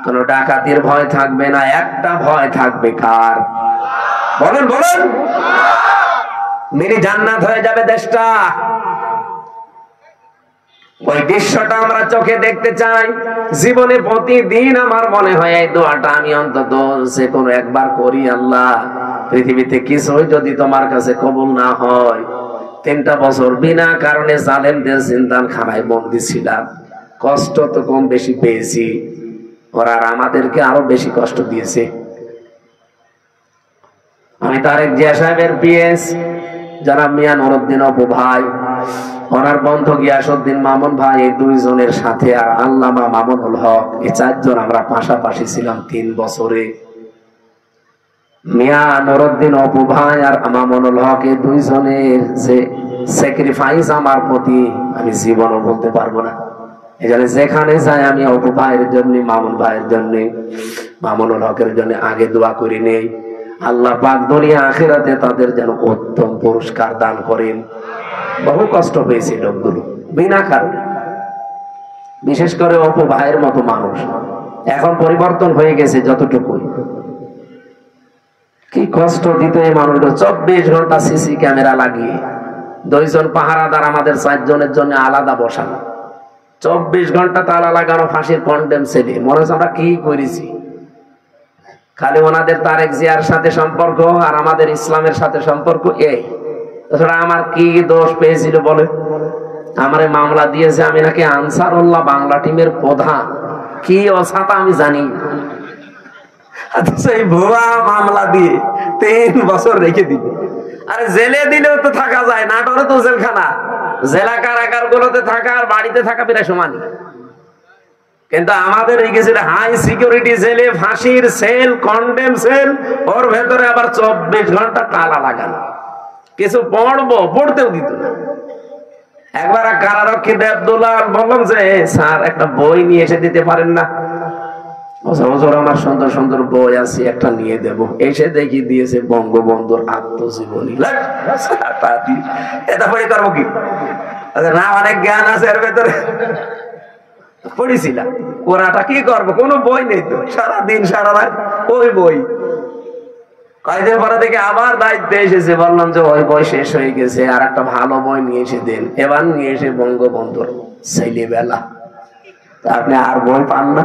কোন ডাকাতির ভয় থাকবে না, একটা ভয় থাকবে কার? বলেন বলেন। মিনি জান্নাত হয়ে যাবে দেশটা। ওই দৃশ্যটা আমরা চোখে দেখতে চাই। জীবনে প্রতিদিন আমার মনে হয় এই দোয়াটা আমি অন্তত যে কোনো একবার করি, আল্লাহ পৃথিবীতে কিছুই যদি তোমার কাছে কবুল না হয়, 3টা বছর বিনা কারণে জালেমদের জিন্দানখানায় বন্দী ছিলাম, কষ্ট তো কম বেশি পেয়েছি, ওরা আর আমাদেরকে আরো বেশি কষ্ট দিয়েছে। আমি তারেক জিয়া সাহেবের পিএস জনাব মিয়া নুরউদ্দিন অপু ভাই, ওনার বন্ধু গিয়াসউদ্দিন মামুন ভাই, এই 2 জনের সাথে আর আল্লামা মামুনুল হক, এই 4 জন আমরা পাশাপাশি ছিলাম 3 বছরে। মিয়া নুরউদ্দিন অপু ভাই আর মামুনুল হক, এই 2 জনের যে স্যাক্রিফাইস আমার প্রতি আমি জীবনও বলতে পারবো না। এখানে যেখানে যাই আমি অপু ভাইয়ের জন্য, মামুন ভাইয়ের জন্য, মামুনুল হকের জন্য আগে দোয়া করি নেই, আল্লাহ পাক দুনিয়া আখিরাতে তাদের যেন উত্তম পুরস্কার দান করেন। বহু কষ্ট পেয়েছে লোকগুলো বিনা কারণে, বিশেষ করে অপু ভাইয়ের মতো মানুষ। এখন পরিবর্তন হয়ে গেছে যতটুকু, কি কষ্ট দিত এই মানুষগুলো। 24 ঘন্টা সিসি ক্যামেরা লাগিয়ে, 2 জন পাহারাদার আমাদের 4 জনের জন্য আলাদা বসানো, 24 ঘন্টা তালা লাগানো, ফাঁসির কন্ডেম ছেলে। মনে হচ্ছে আমরা কি করেছি। খালি ওনাদের তারেক জিয়ার সাথে সম্পর্ক আর আমাদের ইসলামের সাথে সম্পর্ক এই। তাছাড়া আমার কি দোষ পেয়েছিল বলে? আমারে মামলা দিয়েছে, আমি নাকি আনসারুল্লাহ বাংলা টিমের প্রধান, কি অসাতা আমি জানি। সেই ভুয়া মামলা দিয়ে 3 বছর রেখে দিবে। আরে জেলে দিলেও তো থাকা যায়, নাটোরে তো জেলখানা। জেলা কারাগার গুলোতে থাকা আর বাড়িতে থাকা প্রায় সমানই। কিন্তু আমাদের এই গেছে হাই সিকিউরিটি জেলে, ফাঁসির সেল, কন্ডেম সেল, ওর ভেতরে আবার 24 ঘন্টা তালা লাগানো। কিছু পড়তেও দিত না। একবার কারারক্ষী দেবদুল্লাহ বললাম যে স্যার একটা বই নিয়ে এসে দিতে পারেন না? আমার সুন্দর সুন্দর বই আছে, একটা নিয়ে দেব। এসে দেখি দিয়েছে বঙ্গবন্ধুর আত্মজীবনী। এটা বই করবো কি না, অনেক জ্ঞান আছে এর ভেতরে। পড়েছিলাম, ওরাটা কি করবো, কোনো বই নেই তো, সারাদিন সারা রাত ওই বই। কয়েকদিন পরে থেকে আবার দায়িত্বে এসেছে, বললাম যে ওই বই শেষ হয়ে গেছে, আর একটা ভালো বই নিয়ে এসে দেন। এবার নিয়ে এসে বঙ্গবন্ধুর ছেলেবেলা। আপনি আর বই পান না?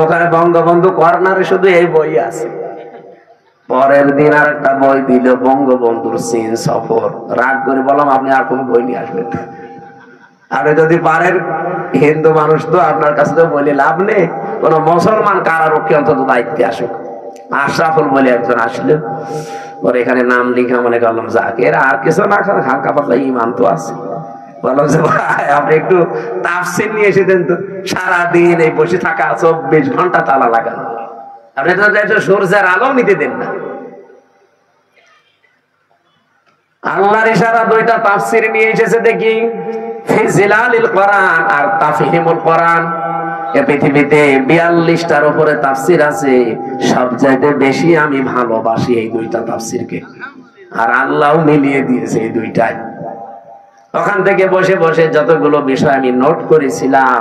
ওখানে বঙ্গবন্ধু কর্নারে শুধু এই বই আছে। পরের দিন আর একটা বই দিল, বঙ্গবন্ধুর চীন সফর। রাগ করে বললাম আপনি আর কোন বই নিয়ে আসবেন না, আপনি যদি পারেন, হিন্দু মানুষ তো আপনার কাছে তো বলে লাভ নেই, কোন মুসলমান কারারক্ষী অন্তত দায়িত্বে আসুক। আশরাফুল বলে একজন আসলেন, ওর এখানে নাম লিখা মনে করলাম যাক, এরা আর কিছু না, হালকা পাতলা ইমান তো আছে। বললাম যে ভাই আপনি একটু তাফসীর নিয়ে এসে দেন তো। সারাদিন এই বসে থাকা, 24 ঘন্টা তালা লাগানো, আপনি তো সূর্যের আলো নিতে দেন না। আল্লাহর ইশারা 2টা তাফসীর নিয়ে এসেছে দেখি, ফিজিলালিল কোরআন আর তাফহিমুল কোরআন। এই পৃথিবীতে 42টার উপরে তাফসীর আছে, সবচাইতে বেশি আমি ভালোবাসি এই 2টা তাফসীরকে, আর আল্লাহও মিলিয়ে দিয়েছে এই 2টায়। ওখান থেকে বসে বসে যতগুলো বিষয় আমি নোট করেছিলাম,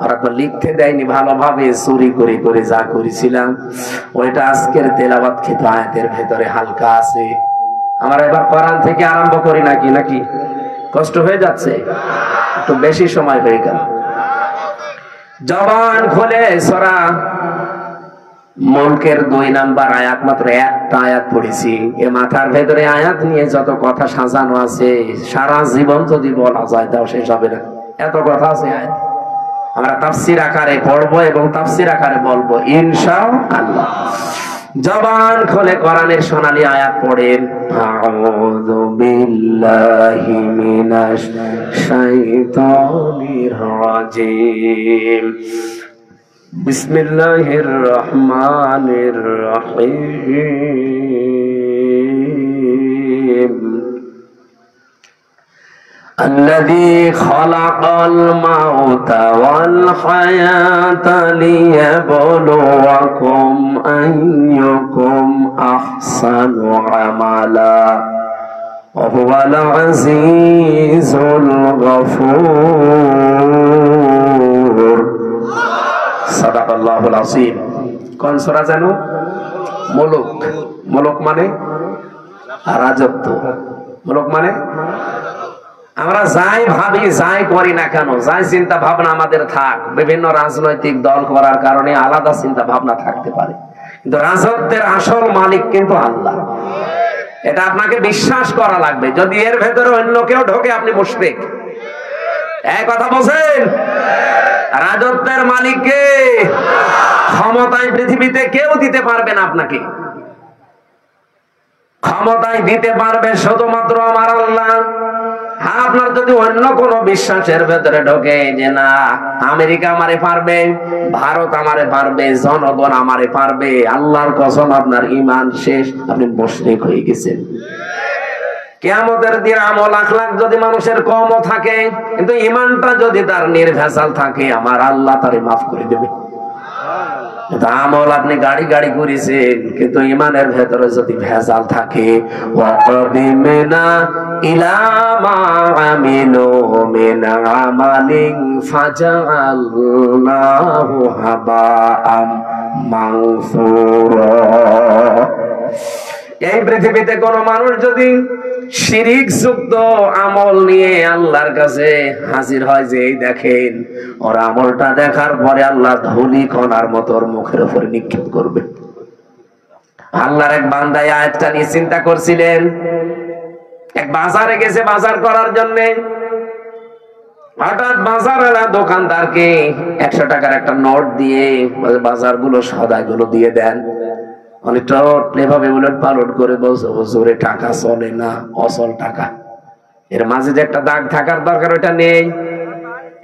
ওরা তো লিখতে দেয়নি, ভালোভাবে চুরি করে করে যা করেছিলাম ওইটা আজকের তেলাওয়াত কৃত আয়াতের ভেতরে হালকা আছে। আমরা এবার কোরআন থেকে আরম্ভ করি নাকি কষ্ট হয়ে যাচ্ছে, একটু বেশি সময় হয়ে গেল। জবান খুলে সূরা মুলকের 2 নাম্বার আয়াত, মাত্র একটা আয়াত পড়েছি। এ মাথার ভেতরে আয়াত নিয়ে যত কথা সাজানো আছে, সারা জীবন যদি বলা যায় তাও শেষ হবে না, এত কথা আছে আয়াত। আমরা তাফসীর আকারে পড়বো এবং তাফসীর আকারে বলবো ইনশাআল্লাহ। জবান খুলে কোরআনের সোনালী আয়াত পড়েন। আউযু বিল্লাহি মিনাশ শাইতানির রাজিম। বিসমিল্লাহির রহমানির রহিম। الذي خلق الموت والحياة ليبلوكم أيكم أحسن عملا وهو العزيز الغفور صدق الله العظيم। কোন সূরা জানো? মুলক। মুলক মানে রাজত্ব, মুলক মানে আমরা যাই ভাবি, যাই করি না কেন, যাই চিন্তা ভাবনা আমাদের থাক, বিভিন্ন রাজনৈতিক দল করার কারণে আলাদা চিন্তা ভাবনা থাকতে পারে, কিন্তু রাজত্বের আসল মালিক কিন্তু আল্লাহ। এটা আপনাকে বিশ্বাস করা লাগবে। যদি এর ভেতরে অন্য কেউ ঢোকে আপনি মুশরিক। এই কথা বলছেন? রাজত্বের মালিককে ক্ষমতায় পৃথিবীতে কেউ দিতে পারবে না আপনাকে। ক্ষমতায় দিতে পারবে শুধুমাত্র আমার আল্লাহ। হ্যাঁ, আপনার যদি অন্য কোন বিশ্বাসের ভেতরে ঢোকে যে না আমেরিকা আমারে পারবে, ভারত আমারে পারবে, জনগণ আমারে পারবে, আল্লাহর কসম আপনার ঈমান শেষ, আপনি মুশরিক হয়ে গেছেন। কিয়ামতের দিন আমল আখলাক যদি মানুষের কমও থাকে, কিন্তু ঈমানটা যদি তার নির্ভেজাল থাকে, আমার আল্লাহ তারে মাফ করে দেবে। আমল আপনি গাড়ি গাড়ি করেছেন, কিন্তু ঈমানের ভেতরে যদি ভেজাল থাকে, ওয়াকাদিমনা ইলা মা আমিলু মিন আমালিন ফাজআলনাহু হাবাআম মাগফুরা। এই পৃথিবীতে কোন মানুষ যদি শিরিক যুক্ত আমল নিয়ে আল্লাহর কাছে হাজির হয়, যে এই দেখেন ওর আমলটা দেখার পরে আল্লাহ ধুলি কণার মতো ওর মুখের উপরে নিক্ষেপ করবে। আল্লাহর এক বান্দা আয়াতটা নিয়ে চিন্তা করছিলেন। এক বাজারে গেছে বাজার করার জন্য, হঠাৎ বাজারওয়ালা দোকানদারকে 100 টাকার একটা নোট দিয়ে বাজারগুলো সদাইগুলো দিয়ে দেন। অনেকটা এভাবে উলট পালট করে বলছে, হুজুরে টাকা চলে না, অচল টাকা। এর মাঝে যে একটা দাগ থাকার দরকার ওটা নেই,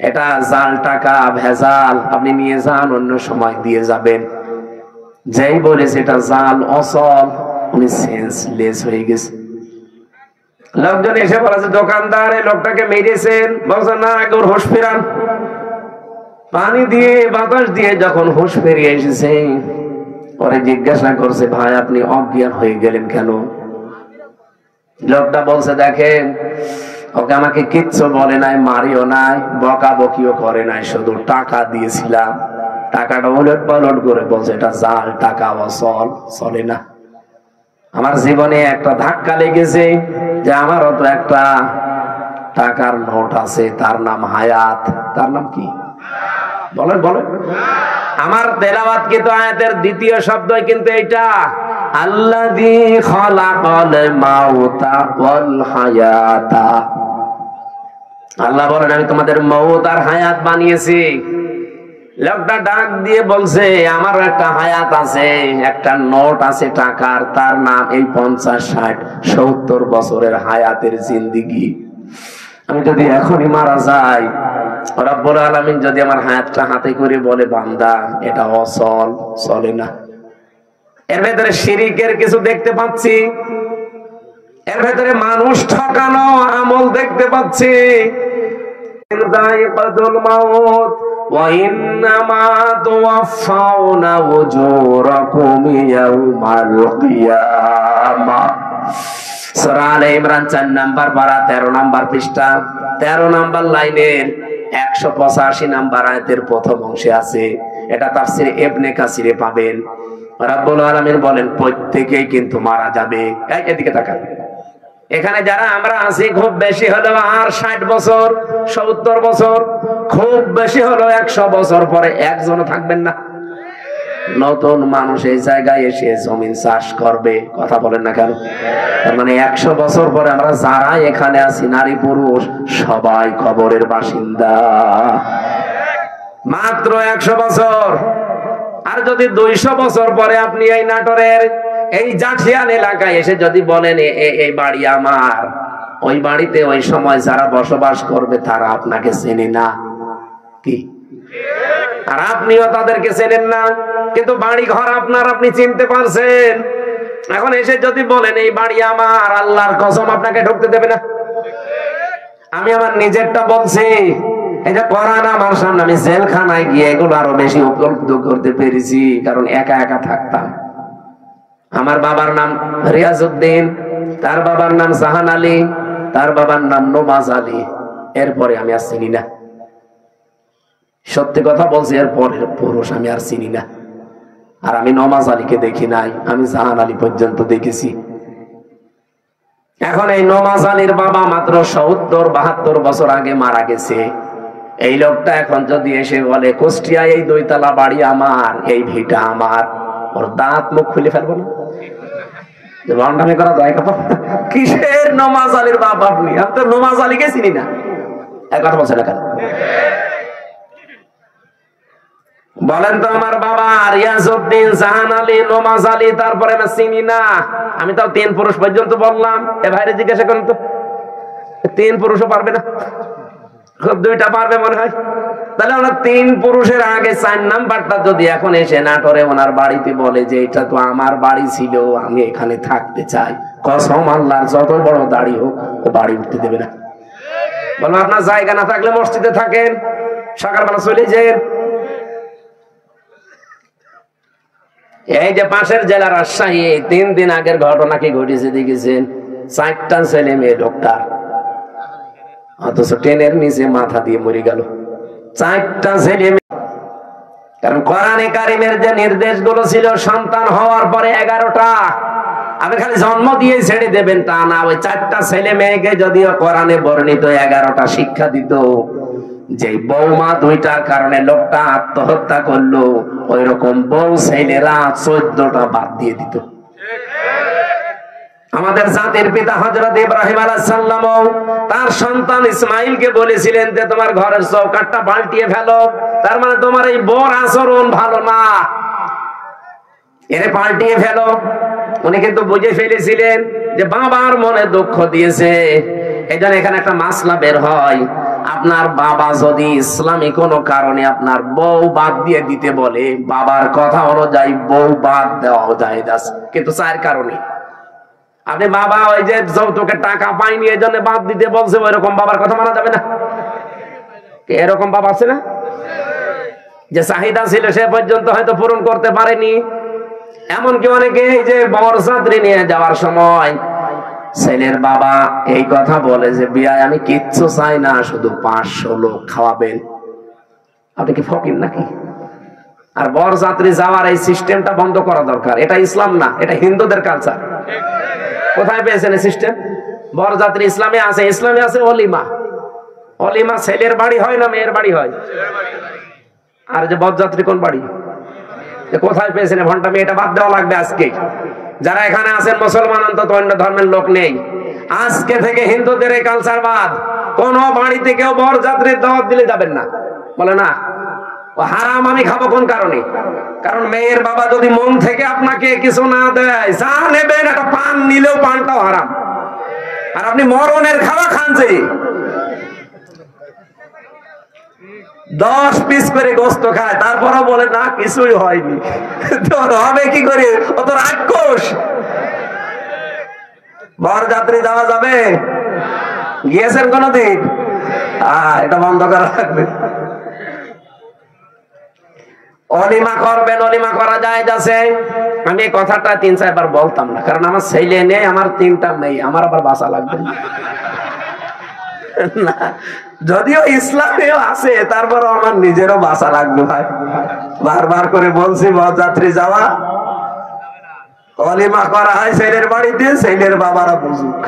এটা জাল টাকা, ভেজাল। আপনি নিয়ে যান, অন্য সময় দিয়ে যাবেন। যেই বলেছে এটা জাল অচল, উনি সেন্সলেস হয়ে গেছে। লোকজন এসে বলেছে, দোকানদার এই লোকটাকে মেরেছেন। বলছে না, একবার হুঁশ ফেরান। পানি দিয়ে বাতাস দিয়ে যখন হুঁশ ফিরিয়ে এসেছে, পরে জিজ্ঞাসা করছে, ভাই আপনি অজ্ঞান হয়ে গেলেন কেন? লোকটা বলছে, দেখেন ওকে আমাকে কিচ্ছু বলে নাই, মারিও নাই, বকাবকিও করে নাই, শুধু টাকা দিয়েছিলাম। টাকাটা উলট পালট করে বলছে এটা জাল টাকা, অচল, চলে না। আমার জীবনে একটা ধাক্কা লেগেছে যে আমারও তো একটা টাকার নোট আছে, তার নাম হায়াত। তার নাম কি বলেন বলেন? আমার তেলাওয়াত কিন্তু আয়াতের দ্বিতীয় শব্দই কিন্তু এইটা, আল্লাযী খালাকাল মাউতা ওয়াল হায়াতা। আল্লাহ বলেন আমি তোমাদের মউত আর হায়াত বানিয়েছি। লোকটা ডাক দিয়ে বলছে, আমারও একটা হায়াত আছে, একটা নোট আছে টাকার, তার নাম এই 50, 60, 70 বছরের হায়াতের জিন্দেগি। আমি যদি এখনই মারা যাই, রব্বুল আলামিন যদি আমার হায়াতটা হাতে করে বলে, বান্দা এটা অচল, চলে না। এর ভেতরে শিরিকের কিছু দেখতে পাচ্ছি, এর ভেতরে মানুষ ঠকানো আমল দেখতে পাচ্ছি। যায়িকাতুল মাউত ওয়া ইন্নামা তুওয়াফাউনা উজুরাকুম ইয়াউমাল কিয়ামাহ। সূরা আলে ইমরান 4 নাম্বার পারা 13 নাম্বার পৃষ্ঠা 13 নাম্বার লাইনের 185 নাম্বার আয়াতের প্রথম অংশে আছে। এটা তাফসীর ইবনে কাসিরে পাবেন। রব্বুল আলামিন বলেন প্রত্যেকেই কিন্তু মারা যাবে। এদিকে তাকান। এখানে যারা আমরা আছি খুব বেশি হলো আর 60 বছর, 70 বছর, খুব বেশি হলো 100 বছর পরে একজন থাকবেন না। নতুন মানুষ এই জায়গায় এসে জমিন চাষ করবে, কথা বলেন না কেন? তার মানে 100 বছর পরে আমরা যারা এখানে আছি, নারী পুরুষ সবাই কবরের বাসিন্দা। মাত্র 100 বছর। আর যদি 200 বছর পরে আপনি এই নাটোরের এই জাঠিয়ান এলাকায় এসে যদি বলেন এই বাড়ি আমার, ওই বাড়িতে ওই সময় যারা বসবাস করবে তারা আপনাকে চেনে না, কি? আর আপনিও তাদেরকে চেনেন না, কিন্তু বাড়ি ঘর আপনার, আপনি চিনতে পারছেন। এখন এসে যদি বলেন এই বাড়ি আমার, আল্লাহর কসম আপনাকে ঢুকতে দেবে না। আমি আমার নিজেরটা বলছি, এই যে কোরআন আমার সামনে, আমি জেলখানায় গিয়ে এগুলো আরো বেশি উপলব্ধ করতে পেরেছি, কারণ একা একা থাকতাম। আমার বাবার নাম রিয়াজউদ্দিন, তার বাবার নাম জাহান আলী, তার বাবার নাম নওয়াজ আলী। এরপরে আমি আর চিনি না, সত্যি কথা বলছি, এরপরে পুরুষ আমি আর চিনি না। আর আমি নওয়াজ আলীকে দেখি নাই, আমি জাহান আলী পর্যন্ত দেখেছি। এখন এই নওয়াজ আলীর বাবা মাত্র 70-72 বছর আগে মারা গেছে। এই লোকটা এখন যদি এসে বলে কুষ্টিয়ায় এই 2 তলা বাড়ি আমার, এই ভিটা আমার, ওর দাঁত মুখ খুলে ফেলবো না? লন্ডনে করা যায় কথা? কিসের নওয়াজ আলীর বাবা আপনি? আমি তো নওয়াজ আলীকে চিনি না। এক কথা বলছে না কেন? বলেন তো আমার বাবা রিয়াজউদ্দিন, জাহান আলী, নওয়াজ আলী, তারপরে আমি চিনি না। আমি তাও 3 পুরুষ পর্যন্ত বললাম। এ ভাইরে জিজ্ঞাসা করেন তো, 3 পুরুষও পারবে না? খুব 2টা পারবে মনে হয়। তাহলে ওনার 3 পুরুষের আগে 4 নাম্বারটা যদি এখন এসে নাটোরে ওনার বাড়িতে বলে যে এটা তো আমার বাড়ি ছিল, আমি এখানে থাকতে চাই, কসম আল্লাহর, যত বড় দাড়ি হোক ও বাড়ি উঠতে দেবে না। বলবো আপনার জায়গা না থাকলে মসজিদে থাকেন, সকালবেলা চলে যান। এই যে পাশের জেলা রাজশাহী, 3 দিন আগের ঘটনা কি ঘটেছে দেখেছেন? 4টা ছেলে মেয়ে ডক্টর, অথচ ট্রেনের নিচে মাথা দিয়ে মরে গেল। 4টা ছেলে মেয়ে। কারণ কোরআনে কারিমের যে নির্দেশগুলো ছিল সন্তান হওয়ার পরে 11টা, আপনি খালি জন্ম দিয়ে ছেড়ে দেবেন তা না। ওই 4টা ছেলে মেয়েকে যদিও কোরআনে বর্ণিত 11টা শিক্ষা দিত, যে বৌমা 2টার কারণে লোকটা আত্মহত্যা করলো, ওই রকম বউ ছেলেরা 14টা বাদ দিয়ে দিত। আমাদের জাতির পিতা হযরত ইব্রাহিম আলাইহিস সালাম তার সন্তান ইসমাইলকে বলেছিলেন যে তোমার ঘরের চৌকাঠটা পাল্টিয়ে ফেলো, তার মানে তোমার এই বর আচরণ ভালো না, এর পাল্টিয়ে ফেলো। উনি কিন্তু বুঝে ফেলেছিলেন যে বাবার মনে দুঃখ দিয়েছে। এইজন্য এখানে একটা মাসলা বের হয়, আপনার বাবা যদি ইসলামী কোনো কারণে আপনার বউ বাদ দিয়ে দিতে বলে, বাবার কথা অনুযায়ী বউ বাদ দেওয়া যায়, কিন্তু 4 কারণে। আপনি বাবা ওই যে যৌতুকের টাকা পাইনি এই জন্য বাদ দিতে বলছে, ওই রকম বাবার কথা মানা যাবে না। এরকম বাবা আছে না, যে চাহিদা ছিল সে পর্যন্ত হয়তো পূরণ করতে পারেনি। এমনকি অনেকে এই যে বরযাত্রী নিয়ে যাওয়ার সময় ছেলের বাবা এই কথা বলে যে বিয়ায় আমি কিচ্ছু চাই না, শুধু 500 লোক খাওয়াবেন। আপনি কি ফকির নাকি? আর বরযাত্রী যাওয়ার এই সিস্টেমটা বন্ধ করা দরকার। এটা ইসলাম না, এটা হিন্দুদের কালচার। কোথায় পেয়েছেন এই সিস্টেম? বরযাত্রী ইসলামে আছে, ইসলামে আছে অলিমা। অলিমা ছেলের বাড়ি হয় না মেয়ের বাড়ি হয়? আর যে বরযাত্রী কোন বাড়ি? কোথায় পেয়েছেন ঘন্টা? এটা বাদ দেওয়া লাগবে আজকে। যারা এখানে আছেন মুসলমান, অন্তত অন্য ধর্মের লোক নেই, আজকে থেকে হিন্দুদের এই কালচার বাদ। কোন বাড়িতে কেউ বরযাত্রীর দাওয়াত দিলে যাবেন না, বলে না ও হারাম, আমি খাবো। কোন কারণে? কারণ মেয়ের বাবা যদি মন থেকে আপনাকে কিছু না দেয়, চা নেবেন, একটা পান নিলেও পানটাও হারাম। আর আপনি মরণের খাওয়া খান, যে 10 পিস করে গোস্ত খায়, তারপরও বলে না কিছুই হয়নি। তোর হবে কি করে? অত রাক্ষস। বরযাত্রী যাওয়া যাবে? গিয়েছেন কোনদিন? এটা বন্ধ করা লাগবে। অলিমা করবেন, অলিমা করা যায় যাচ্ছে। আমি এই কথাটা 3-4 বার বলতাম না, কারণ আমার ছেলে নেই, আমার 3টা মেয়ে, আমার আবার বাঁচা লাগবে না। যদিও ইসলামেও আছে, তারপরও আমার নিজেরও বাঁচা লাগবে ভাই। বারবার করে বলছি, বরযাত্রী যাওয়া, অলিমা করা হয় ছেলের বাড়িতে, ছেলের বাবারা বুঝুক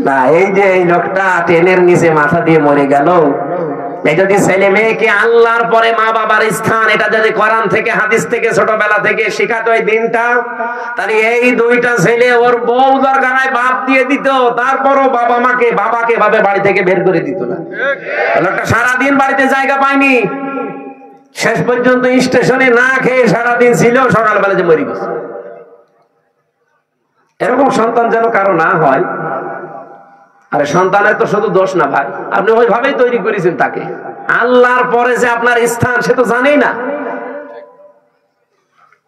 না। এই যে এই লোকটা ট্রেনের নিচে মাথা দিয়ে মরে গেল, এই যদি ছেলে মেয়েকে আল্লাহর পরে মা বাবার স্থান, এটা যদি কোরআন থেকে হাদিস থেকে ছোটবেলা থেকে শেখাতো এই দিনটা, তাহলে এই 2টা ছেলে ওর বউ দরকার হয় বাদ দিয়ে দিত, তারপরও বাবাকে ভাবে বাড়ি থেকে বের করে দিত না। লোকটা সারাদিন বাড়িতে জায়গা পায়নি, শেষ পর্যন্ত স্টেশনে না খেয়ে সারাদিন ছিল, সকালবেলা যে মরে গেছে। এরকম সন্তান যেন কারো না হয়। আরে সন্তানের তো শুধু দোষ না ভাই, আপনি ওইভাবেই তৈরি করেছেন তাকে। আল্লাহর পরে যে আপনার স্থান সে তো জানেই না।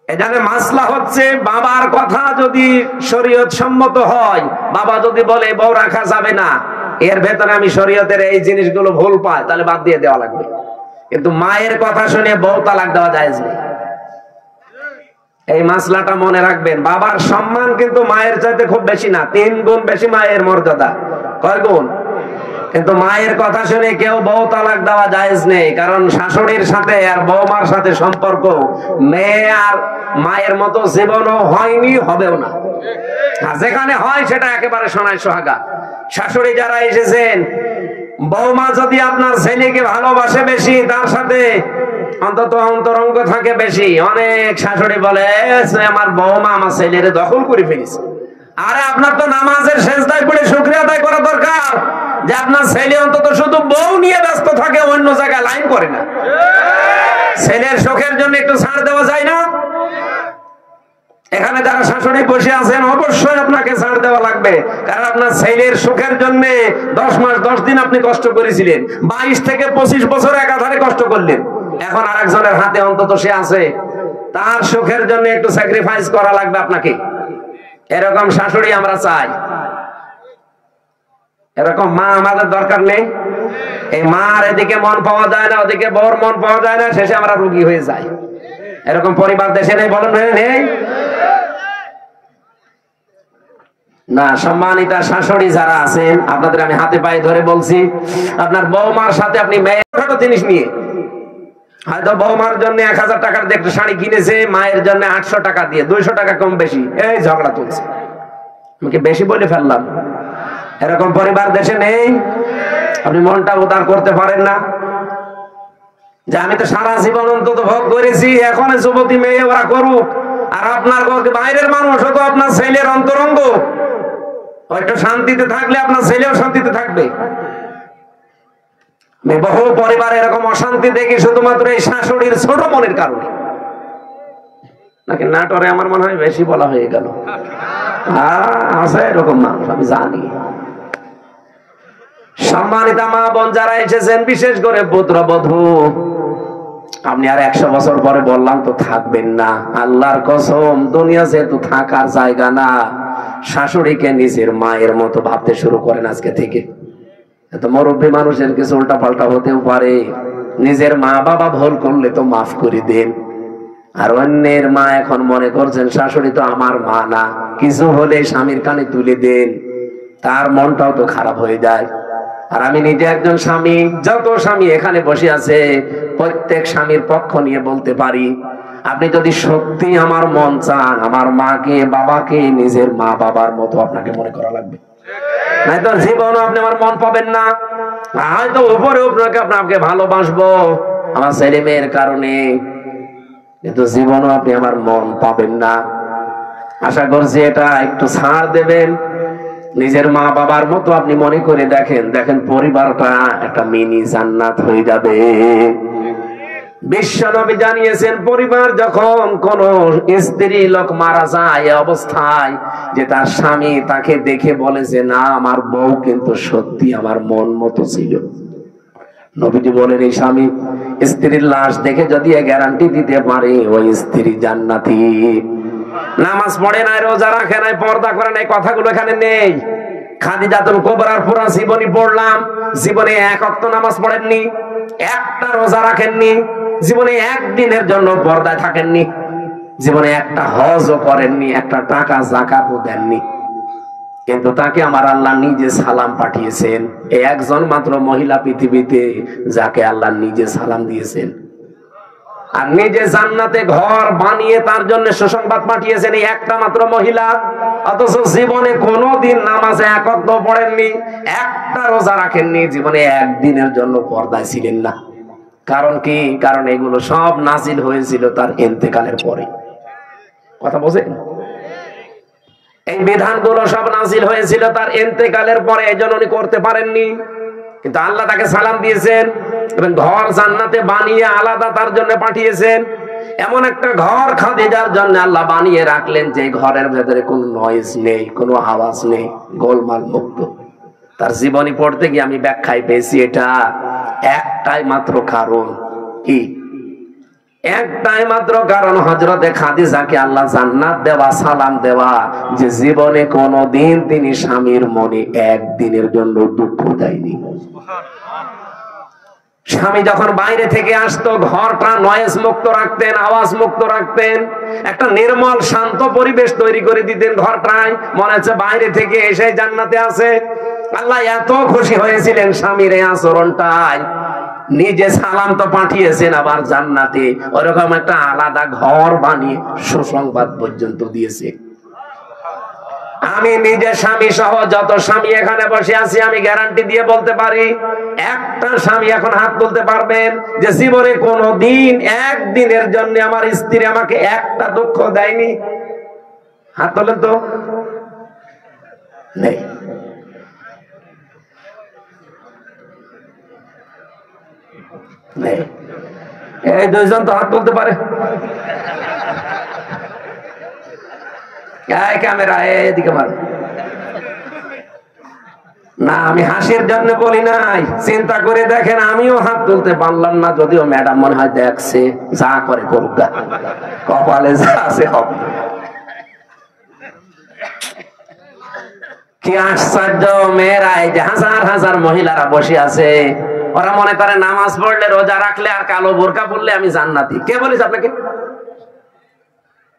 এখানে মাসলা হচ্ছে, বাবার কথা যদি শরীয়ত সম্মত হয়, বাবা যদি বলে বউ রাখা যাবে না, এর ভেতরে আমি শরীয়তের এই জিনিসগুলো ভুল পাই, তাহলে বাদ দিয়ে দেওয়া লাগবে। কিন্তু মায়ের কথা শুনে বউ তালাক দেওয়া জায়েজ নেই। এই মাসলাটা মনে রাখবেন। বাবার সম্মান কিন্তু মায়ের চাইতে খুব বেশি না, 3 গুণ বেশি মায়ের মর্যাদা। কয় গুণ? কিন্তু মায়ের কথা শুনে কেউ বউ তালাক দেওয়া জায়েজ নেই, কারণ শাশুড়ির সাথে আর বৌমার সাথে সম্পর্ক মেয়ে আর মায়ের মতো জীবনও হয়নি, হবেও না। যেখানে হয় সেটা একেবারে সোনায় সোহাগা। শাশুড়ি যারা এসেছেন, বৌমা যদি আপনার ছেলেকে ভালোবাসে বেশি, তার সাথে অন্তত অন্তরঙ্গ থাকে বেশি, অনেক শাশুড়ি বলে আমার বৌমা আমার ছেলের দখল করে ফেলেছে। আরে আপনার তো নামাজের সেজদায় পড়ে শুকরিয়া আদায় করা দরকার যে আপনার ছেলে অন্তত শুধু বউ নিয়ে ব্যস্ত থাকে, অন্য জায়গায় লাইন করে না। ছেলের সুখের জন্য একটু ছাড় দেওয়া যায় না? এখানে যারা শাশুড়ি বসে আছেন, অবশ্যই আপনাকে ছাড় দেওয়া লাগবে, কারণ আপনার ছেলের সুখের জন্য 10 মাস 10 দিন আপনি কষ্ট করেছিলেন, 22 থেকে 25 বছর একাধারে কষ্ট করলেন। এখন আরেকজনের হাতে অন্তত সে আছে, তার সুখের জন্য একটু স্যাক্রিফাইস করা লাগবে আপনাকে। এরকম শাশুড়ি আমরা চাই। এরকম মা আমাদের দরকার নেই। এই মার এদিকে মন পাওয়া যায় না, ওদিকে বউর মন পাওয়া যায় না, শেষে আমরা রোগী হয়ে যাই। এরকম পরিবার দেশে নেই, বলেন নেই না? সম্মানিতা শাশুড়ি যারা আছেন, আপনাদের আমি হাতে পায়ে ধরে বলছি, আপনার বৌমার সাথে আপনি মেয়ের জিনিস নিয়ে, হয়তো বৌমার জন্য 1000 টাকার একটা শাড়ি কিনেছে, মায়ের জন্য 800 টাকা দিয়ে 200 টাকা কম বেশি এই ঝগড়া চলছে। আমি কি বেশি বলে ফেললাম? এরকম পরিবার দেশে নেই? আপনি মনটা উদার করতে পারেন না যে আমি তো সারা জীবন অন্তত ভোগ করেছি, এখন যুবতী মেয়ে ওরা করুক, আর আপনার বাইরের মানুষ হতো আপনার ছেলের অন্তরঙ্গ, একটু শান্তিতে থাকলে আপনার ছেলেও শান্তিতে থাকবে। বহু পরিবার এরকম অশান্তি দেখি শুধুমাত্র এই শাশুড়ির ছোট মনের কারণে। নাকি নাটোরে আমার মনে হয় বেশি বলা হয়ে গেল। আছে এরকম মানুষ, আমি জানি। সম্মানিতা মা বোন যারা এসেছেন, বিশেষ করে পুত্রবধূ, আপনি আর 100 বছর পরে বললাম তো থাকবেন না, আল্লাহর কসম, দুনিয়া যেহেতু থাকার জায়গা না, শাশুড়িকে নিজের মায়ের মতো ভাবতে শুরু করেন আজকে থেকে। এত মুরব্বী মানুষের কিছু উল্টা পাল্টা হতেও পারে, নিজের মা বাবা ভুল করলে তো মাফ করে দেন। আর অন্যের মা এখন মনে করছেন শাশুড়ি তো আমার মা না, কিছু হলে স্বামীর কানে তুলে দেন, তার মনটাও তো খারাপ হয়ে যায়। আর আমি নিজে একজন স্বামী, যত স্বামী এখানে বসে আছে প্রত্যেক স্বামীর পক্ষ নিয়ে বলতে পারি, আপনি যদি সত্যি আমার মন চান, আমার মাকে বাবাকে নিজের মা বাবার মতো আপনাকে মনে করা লাগবে, নাই তো জীবনও আপনি আমার মন পাবেন না। হয়তো উপরে আপনাকে ভালোবাসবো আমার ছেলে মেয়ের কারণে, কিন্তু জীবনও আপনি আমার মন পাবেন না। আশা করছি এটা একটু ছাড় দেবেন, নিজের মা বাবার মতো আপনি মনে করে দেখেন, দেখেন পরিবারটা একটা মিনি জান্নাত হয়ে যাবে। বিশ্বনবী জানিয়েছেন, পরিবার যখন কোন স্ত্রী লোক মারা যায় এ অবস্থায় যে তার স্বামী তাকে দেখে বলে যে না, আমার বউ কিন্তু সত্যি আমার মন মতো ছিল, নবীজি বলেন এই স্বামী স্ত্রীর লাশ দেখে যদি গ্যারান্টি দিতে পারে ওই স্ত্রী জান্নাতি। নামাজ পড়ে নাই, রোজা রাখে নাই, পর্দা করে নাই, কথাগুলো এখানে নেই। খাদিজাতুল কুবরার পুরা জীবনী পড়লাম, জীবনে 1 ওয়াক্ত নামাজ পড়েননি, একটা রোজা রাখেননি, জীবনে একদিনের জন্য পর্দায় থাকেননি, জীবনে একটা হজও করেননি, একটা টাকা যাকাতও দেননি, কিন্তু তাকে আমার আল্লাহ নিজে সালাম পাঠিয়েছেন। এই একজন মাত্র মহিলা পৃথিবীতে যাকে আল্লাহ নিজে সালাম দিয়েছেন, আর নিজে জান্নাতে ঘর বানিয়ে তার জন্য সুসংবাদ পাঠিয়েছেন এই একটা মাত্র মহিলা। অথচ জীবনে কোনোদিন নামাজে 1 ওয়াক্ত পড়েননি, একটা রোজা রাখেননি, জীবনে একদিনের জন্য পর্দায় ছিলেন না। কারণ কি? কারণ এগুলো সব নাজিল হয়েছিল তার ইন্তেকালের পরে। কথা বোঝেন? এই বিধানগুলো সব নাজিল হয়েছিল তার ইন্তেকালের পরে, এজন্য উনি করতে পারেননি। কিন্তু আল্লাহ তাকে সালাম দিয়েছেন এবং ঘর জান্নাতে বানিয়ে আলাদা তার জন্য পাঠিয়েছেন। এমন একটা ঘর খাদিজার জন্য আল্লাহ বানিয়ে রাখলেন যে ঘরের ভেতরে কোনো নয়েজ নেই, কোনো আওয়াজ নেই, গোলমাল মুক্ত। তার জীবনী পড়তে গিয়ে আমি ব্যাখ্যায় পেয়েছি এটা একটাই মাত্র কারণ। কি? একটাই মাত্র কারণ, হযরতে খাদিজাকে আল্লাহ জান্নাত দেওয়া, সালাম দেওয়া, যে জীবনে কোনোদিন তিনি স্বামীর মনে একদিনের জন্য দুঃখ দেয়নি। স্বামী যখন বাইরে থেকে আসতো ঘরটা নয়েজ মুক্ত রাখতেন, আওয়াজ মুক্ত রাখতেন, একটা নির্মল শান্ত পরিবেশ তৈরি করে দিতেন ঘরটায়, মনে হচ্ছে বাইরে থেকে এসে জান্নাতে আছে। আল্লাহ এত খুশি হয়েছিলেন স্বামীর এই আচরণটায়, নিজে সালাম তো পাঠিয়েছেন, আবার জান্নাতে ওরকম একটা আলাদা ঘর বানিয়ে সুসংবাদ পর্যন্ত দিয়েছে। আমি নিজে স্বামী সহ যত স্বামী এখানে বসে আছি, আমি গ্যারান্টি দিয়ে বলতে পারি, একটা স্বামী এখন হাত তুলতে পারবেন যে জীবনে কোনোদিন একদিনের জন্য আমার স্ত্রী আমাকে একটা দুঃখ দেয়নি? হাত তোলেন তো। নেই। এই 2 জন তো হাত তুলতে পারে। ক্যামেরা এদিকে মার না, আমি হাসির জন্য বলি নাই, চিন্তা করে দেখেন আমিও হাত তুলতে পারলাম না, যদিও ম্যাডাম মনে হয় দেখছে, যা করে করুক, কপালে যা আছে হবে। কি আশ্চর্য, মেয়েরা এই যে হাজার হাজার মহিলারা বসে আছে, ওরা মনে করে নামাজ পড়লে রোজা রাখলে আর কালো বোরকা পড়লে আমি জান্নাতি। কে বলিস আপনাকে?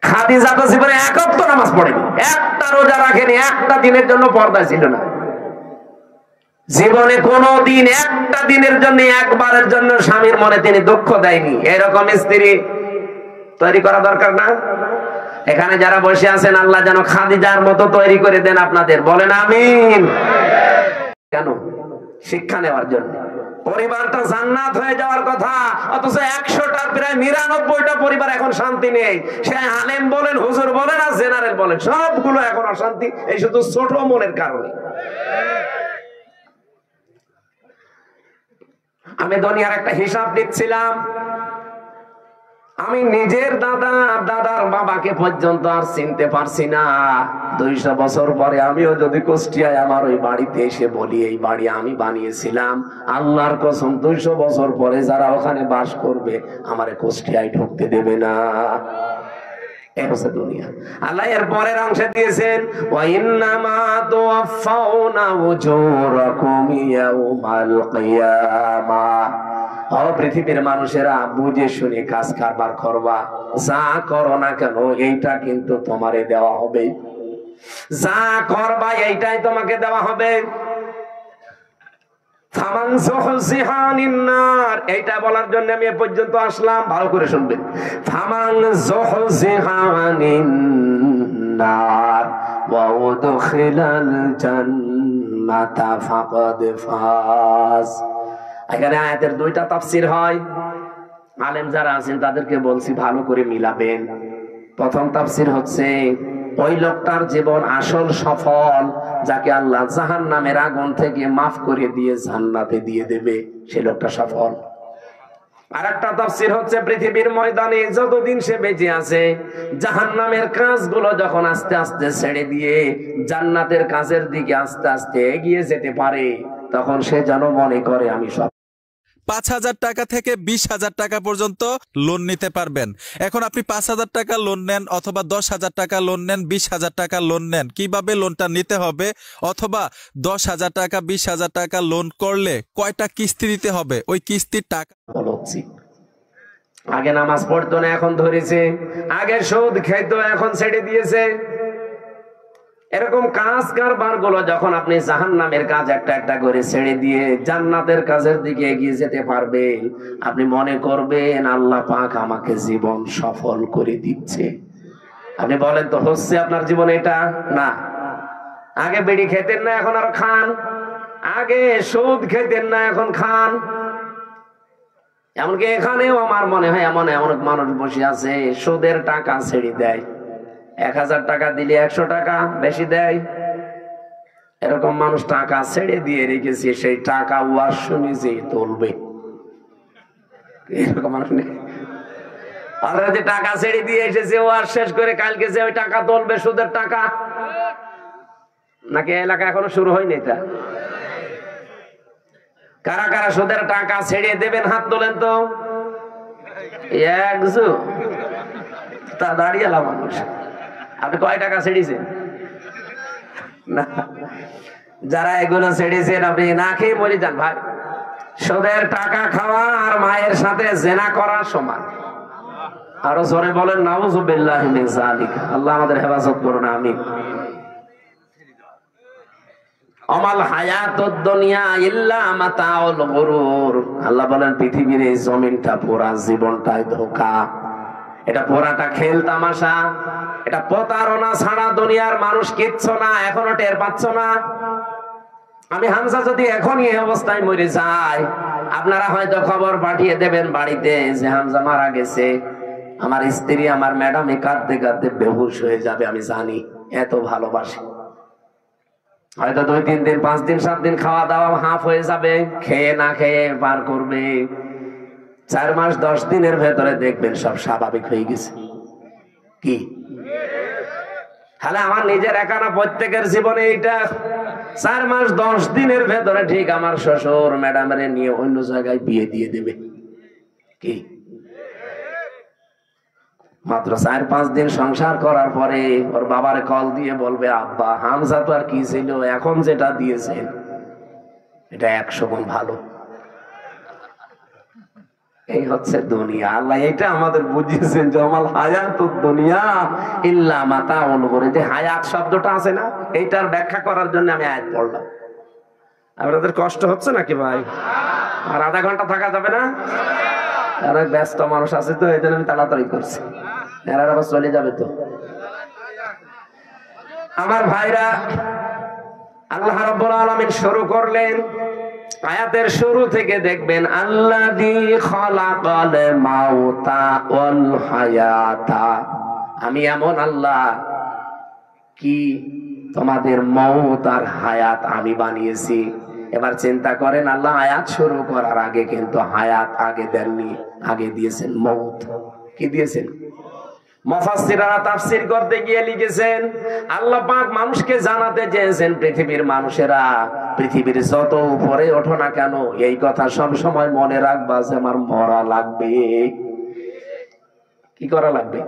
খাদিজা তো জীবনে এক ওয়াক্ত নামাজ পড়েনি, একটা রোজা রাখেনি, একটা দিনের জন্য পর্দা ছিল না জীবনে। কোনো দিন একটা দিনের জন্য, একবারের জন্য স্বামীর মনে তিনি দুঃখ দেয়নি। এরকম স্ত্রী তৈরি করা দরকার না? এখানে যারা বসে আছেন, আল্লাহ যেন খাদিজার মতো তৈরি করে দেন আপনাদের, বলেন আমিন। কেন? শিক্ষা নেওয়ার জন্য। পরিবারটা জান্নাত হয়ে যাওয়ার কথা, অথচ 100টার প্রায় 99টা পরিবার এখন শান্তি নেই। সে আলেম বলেন, হুজুর বলেন আর জেনারেল বলেন, সবগুলো এখন অশান্তি, এই শুধু ছোট মনের কারণে। আমি দুনিয়ার একটা হিসাব দিচ্ছিলাম, আমি নিজের দাদার বাবাকে পর্যন্ত আর চিনতে পারছি না। 200 বছর পরে আমিও যদি কুষ্টিয়ায় আমার ওই বাড়িতে এসে বলি এই বাড়ি আমি বানিয়েছিলাম, আল্লাহর কসম 200 বছর পরে যারা ওখানে বাস করবে আমারে কুষ্টিয়ায় ঢুকতে দেবে না। দুনিয়া। আল্লাহ এর পরের অংশে দিয়েছেন, ওয়া ইন্নামা তুওয়াফাউনা উজুরাকুম ইয়াউমাল কিয়ামাহ। ও পৃথিবীর মানুষেরা, বুঝে শুনে কাজ কারবার করবা, যা করো না কেন এইটা কিন্তু তোমারে দেওয়া হবে, যা করবা এইটাই তোমাকে দেওয়া হবে। ফামান যুহজিহা আনিন নার, এইটা বলার জন্য আমি এ পর্যন্ত আসলাম, ভালো করে শুনবেন। ফামান যুহজিহা আনিন নার ওয়া উদখিলাল জান্নাতা ফাকাদ ফাজ। এখানে আয়াতের দুইটা তাফসীর হয়, আলেম যারা আছেন তাদেরকে বলছি ভালো করে মিলাবেন। প্রথম তাফসীর হচ্ছে, ওই লোকটার জীবন আসল সফল, যাকে আল্লাহ জাহান্নামের আগুন থেকে মাফ করে দিয়ে জান্নাতে দিয়ে দেবে, সে লোকটা সফল। আর একটা তাফসীর হচ্ছে, পৃথিবীর ময়দানে যতদিন সে বেঁচে আছে, জাহান্নামের কাজগুলো যখন আস্তে আস্তে ছেড়ে দিয়ে জান্নাতের কাজের দিকে আস্তে আস্তে এগিয়ে যেতে পারে, তখন সে যেন মনে করে আমি সব।
5,000 টাকা থেকে 20,000 টাকা পর্যন্ত লোন নিতে পারবেন। এখন আপনি 5,000 টাকা লোন নেন অথবা 10,000 টাকা লোন নেন, 20,000 টাকা লোন নেন, কিভাবে লোনটা নিতে হবে, অথবা 10,000 টাকা 20,000 টাকা লোন করলে কয়টা কিস্তি দিতে হবে, ওই কিস্তির টাকা।
আগে নামাজ পড়তো না, এখন ধরেছে। আগে সুদ খেতো, এখন ছেড়ে দিয়েছে। এরকম কাজ কারবার গুলো যখন আপনি জাহান্নামের কাজ একটা একটা করে ছেড়ে দিয়ে জান্নাতের কাজের দিকে এগিয়ে যেতে পারবেন, আপনি মনে করবেন আল্লাহ পাক আমাকে জীবন সফল করে দিচ্ছে। আপনি বলেন তো, হচ্ছে আপনার জীবনে এটা? না। আগে বিড়ি খেতেন না, এখন আর খান। আগে সুদ খেতেন না, এখন খান। এমনকি এখানেও আমার মনে হয় এমন এমন মানুষ বসে আছে, সুদের টাকা ছেড়ে দেয়, 1000 টাকা দিলে 100 টাকা বেশি দেয়। এরকম মানুষ টাকা ছেড়ে দিয়ে রেখেছে, সেই টাকা ওয়াজ শুনে যে তুলবে, এরকম মানুষ নেই। অলরেডি টাকা ছেড়ে দিয়ে এসেছে, ওয়াজ শেষ করে কালকে যে ওই টাকা তুলবে, সুদের টাকা। নাকি এলাকা এখনো শুরু হয়নি? এটা কারা কারা সুদের টাকা ছেড়ে দেবেন? হাত তোলেন তো। তা দাঁড়িয়ে মানুষ, আপনি কয় টাকা ছেড়েছেন? না, যারা এগুলো ছেড়েছেন আপনি না খেয়ে মরে যান ভাই। সুদের টাকা খাওয়া আর মায়ের সাথে জেনা করার সমান। আরো জোরে বলেন নাউযুবিল্লাহি মিন যালিক। আল্লাহ আমাদের হেফাজত করুন, আমিন। আমাল হায়াতুদ দুনিয়া ইল্লা মাতাউল গুরুর। আল্লাহ বলেন পৃথিবীর এই জমিনটা, পুরা জীবনটাই ধোঁকা, এটা পুরাটা খেল তামাশা, এটা প্রতারণা ছাড়া দুনিয়ার মানুষ কিচ্ছু না। এখনো টের পাচ্ছ না? আমি হামজা যদি এখনই এই অবস্থায় মরে যায়, আপনারা হয়তো খবর পাঠিয়ে দেবেন বাড়িতে যে হামজা মারা গেছে। আমার স্ত্রী, আমার ম্যাডামে কাঁদতে কাঁদতে বেহুশ হয়ে যাবে, আমি জানি, এত ভালোবাসি। হয়তো 2, 3 দিন, 5 দিন, 7 দিন খাওয়া দাওয়া হাফ হয়ে যাবে, খেয়ে না খেয়ে পার করবে। 4 মাস 10 দিনের ভেতরে দেখবেন সব স্বাভাবিক হয়ে গেছে। কি তাহলে আমার নিজের একা না, প্রত্যেকের জীবনে এইটা। 4 মাস 10 দিনের ভেতরে ঠিক আমার শ্বশুর ম্যাডামের নিয়ে অন্য জায়গায় বিয়ে দিয়ে দেবে। কি মাত্র 4-5 দিন সংসার করার পরে ওর বাবার কল দিয়ে বলবে, আব্বা হামজা তো আর কি ছিল, এখন যেটা দিয়েছেন এটা 100 গুণ ভালো। এই হচ্ছে দুনিয়া। আল্লাহ এটা আমাদের বুঝিয়েছেন, জমাল হায়াতুদ দুনিয়া ইল্লা মাতাউল গুরুর। যে হায়াত শব্দটা আছে না, এইটার ব্যাখ্যা করার জন্য আমি আয়াত পড়লাম। আপনাদের কষ্ট হচ্ছে নাকি ভাই? আর আধা ঘন্টা থাকা যাবে না? অনেক ব্যস্ত মানুষ আছে তো, এই জন্য আমি তাড়াতাড়ি করছি, এরা আবার চলে যাবে তো। আমার ভাইরা, আল্লাহ রাব্বুল আলামিন শুরু করলেন, আয়াতের শুরু থেকে দেখবেন, আল্লাযী খালাকাল মাউতা ওয়াল হায়াতা। আমি এমন আল্লাহ কি তোমাদের মউত আর হায়াত আমি বানিয়েছি। এবার চিন্তা করেন, আল্লাহ আয়াত শুরু করার আগে কিন্তু হায়াত আগে দেননি, আগে দিয়েছেন মউত। কি দিয়েছেন? মুফাসসিররা তাফসীর করতে গিয়ে লিখেছেন, আল্লাহ পাক মানুষকে জানাতে চেয়েছেন, পৃথিবীর মানুষেরা পৃথিবীর যত উপরে ওঠো না কেন, এই কথা সব সময় মনে রাখবা যে আমার মরা লাগবে। কি করা লাগবে?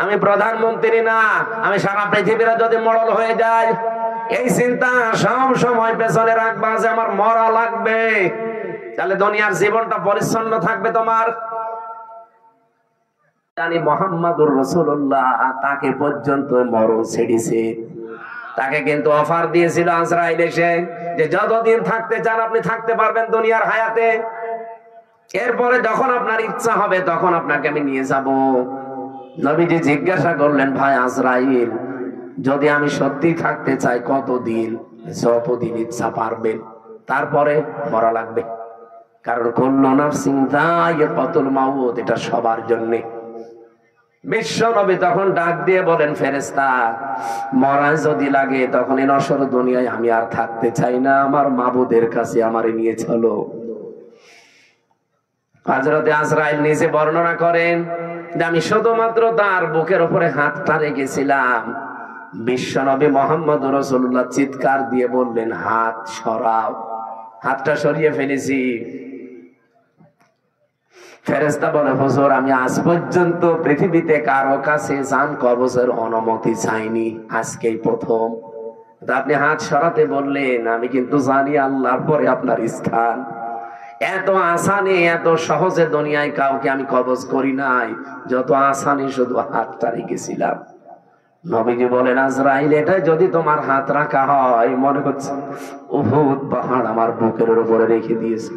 আমি প্রধানমন্ত্রী না, আমি সারা পৃথিবীরা যদি মরল হয়ে যায়, এই চিন্তা সব সময় পেছনে রাখবা যে আমার মরা লাগবে। তাহলে দুনিয়ার জীবনটা পরিচ্ছন্ন থাকবে তোমার। জানি মুহাম্মাদুর রাসূলুল্লাহ তাকে পর্যন্ত মরণ ছেড়েছে। তাকে কিন্তু অফার দিয়েছিল আজরাইল এসে, যে যতদিন থাকতে চান আপনি থাকতে পারবেন দুনিয়ার হায়াতে, এরপরে যখন আপনার ইচ্ছা হবে তখন আপনাকে আমি নিয়ে যাব। নবীজি জিজ্ঞাসা করলেন, ভাই আজরাইল, যদি আমি সত্যি থাকতে চাই কতদিন? যতদিন ইচ্ছা পারবেন, তারপরে মরা লাগবে। কারণ কুল্লু নাফসিন যায়িকাতুল মাউত, এটা সবার জন্যে। বিশ্ব নবী তখন ডাক দিয়ে বলেন, ফেরেশতা, মরা যদি লাগে তখন এই নশ্বর দুনিয়ায় আমি আর থাকতে চাই না, আমার মাবুদের কাছে আমারে নিয়ে চলো। হযরতে আজরাইল নিজে বর্ণনা করেন যে আমি শুধুমাত্র তার বুকের উপরে হাতটা রেখেছিলাম, বিশ্ব নবী মুহাম্মদুর রাসূলুল্লাহ চিৎকার দিয়ে বললেন, হাত সরাও। হাতটা সরিয়ে ফেলেছি। ফেরেশতা বলে, হুজুর, আমি আজ পর্যন্ত পৃথিবীতে কারো কাছে জান কবজের অনুমতি চাইনি, আজকেই প্রথম। আপনি হাত সরাতে বললেন, আমি কিন্তু জানি আল্লাহর পরে আপনার স্থান। এত আসানি, এত সহজে দুনিয়ায় কাউকে আমি কবজ করি নাই, যত আসানি শুধু হাতটা রেখেছিলাম। নবীজি বলেন, আজরাইল, এটা যদি তোমার হাত রাখা হয়, মনে হচ্ছে উহুদ পাহাড় আমার বুকের উপরে রেখে দিয়েছে।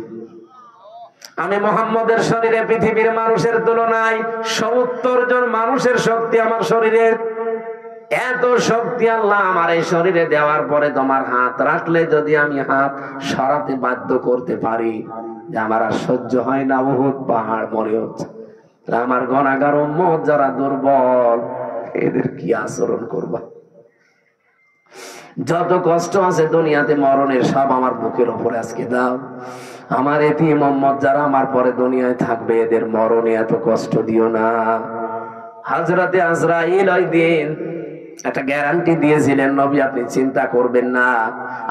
আমি মুহাম্মদের শরীরে পৃথিবীর মানুষের তুলনায় 70 জন মানুষের শক্তি আমার শরীরে। এত শক্তি আল্লাহ আমার এই শরীরে দেওয়ার পরে তোমার হাত রাখলে যদি আমি হাত সরাতে বাধ্য করতে পারি, যে আমার আর সহ্য হয় না, উহুদ পাহাড় মনে হচ্ছে, আমার গুনাহগার উম্মত যারা দুর্বল, এদের কি আচরণ করবা? যত কষ্ট আছে দুনিয়াতে মরণের, সব আমার বুকের উপরে আজকে দাও। আমার এতিম উম্মত যারা আমার পরে দুনিয়ায় থাকবে, এদের মরণে এত কষ্ট দিও না। হযরতে আজরাইল ওই দিন একটা গ্যারান্টি দিয়েছিলেন, নবী আপনি চিন্তা করবেন না,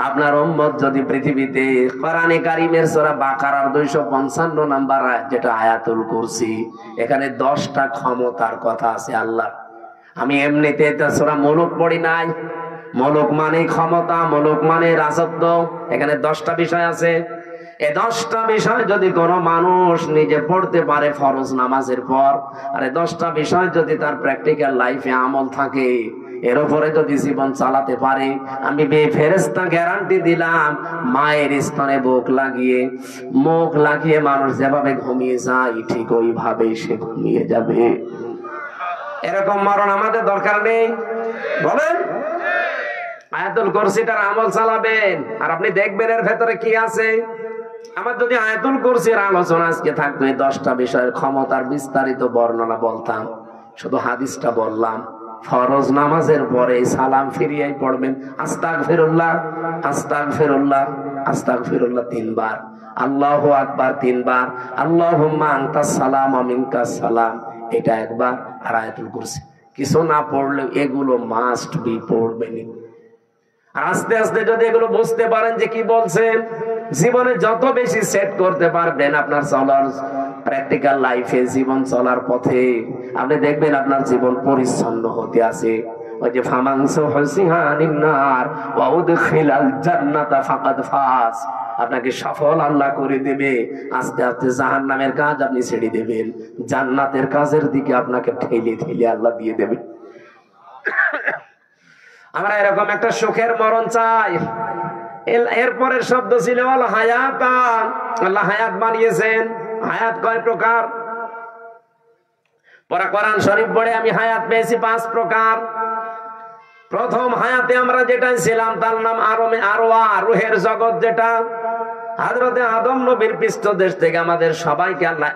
আপনার উম্মত যদি পৃথিবীতে, কোরআনে কারীমের সূরা বাকারার 255 নাম্বার আয়াত, যেটা আয়াতুল কুরসি, এখানে 10টা ক্ষমতার কথা আছে আল্লাহ। আমি এমনিতে এটা সূরা মুলুক পড়ি নাই। মুলুক মানে ক্ষমতা, মুলুক মানে রাজত্ব। এখানে 10টা বিষয় আছে। এই 10টা বিষয় যদি কোনো মানুষ নিজে পড়তে পারে ফরজ নামাজের পর, আর এই 10টা বিষয় যদি তার প্র্যাকটিক্যাল লাইফে আমল থাকে, এর উপরে যদি জীবন চালাতে পারে, আমি ফেরেশতা গ্যারান্টি দিলাম, মায়ের স্তনে মুখ লাগিয়ে মানুষ যেভাবে ঘুমিয়ে যায়, ঠিক ওইভাবেই সে ঘুমিয়ে যাবে। এরকম মরণ আমাদের দরকার নেই, বলেন? আয়াতুল কুরসিটার আমল চালাবেন, আর আপনি দেখবেন এর ভেতরে কি আছে। আমার যদি আয়াতুল কুরসির আলোচনা আজকে থাকতো, এই 10টা বিষয়ের ক্ষমতার বিস্তারিত বর্ণনা বলতাম, শুধু হাদিসটা বললাম। ফরজ নামাজের পরে সালাম ফিরিয়ে পড়বেন, আস্তাগফিরুল্লাহ, আস্তাগফিরুল্লাহ, আস্তাগফিরুল্লাহ 3 বার, আল্লাহু আকবার 3 বার, আল্লাহুম্মা আনতাস সালাম ওয়া মিনকাস সালাম, এটা একবার। আর আয়াতুল কুরসি কিছু না পড়লে এগুলো মাস্ট বি পড়বেন। আর আস্তে আস্তে যদি এগুলো বুঝতে পারেন যে কি বলছেন, জীবনে যত বেশি সেট করতে পারবেন আপনার চলার প্র্যাকটিক্যাল লাইফে, জীবন চলার পথে, আপনি দেখবেন আপনার জীবন পরিচ্ছন্ন হতে আছে। ওই যে ফামাংসু হুসিহানিন নার ওয়া উদখিলাল জান্নাতা ফাকাদ ফাস, আপনাকে সফল আল্লাহ করে দেবে। আস্তে আস্তে জাহান্নামের কাজ আপনি ছেড়ে দেবেন, জান্নাতের কাজের দিকে আপনাকে ঠেলে ঠেলে আল্লাহ দিয়ে দেবে। আমরা এরকম একটা সুখের মরণ চাই। এরপরের শব্দ ছিল আল হায়াতান, আল্লাহ হায়াত বানিয়েছেন। হায়াত কয় প্রকার? পরে কোরআন শরীফ পড়ে আমি হায়াত পেয়েছি 5 প্রকার। প্রথম হায়াতে আমরা যেটা ছিলাম তার নাম আরওয়া, রুহের জগৎ, যেটা হযরতে আদম নবীর পৃষ্ঠদেশ থেকে আমাদের সবাইকে আল্লাহ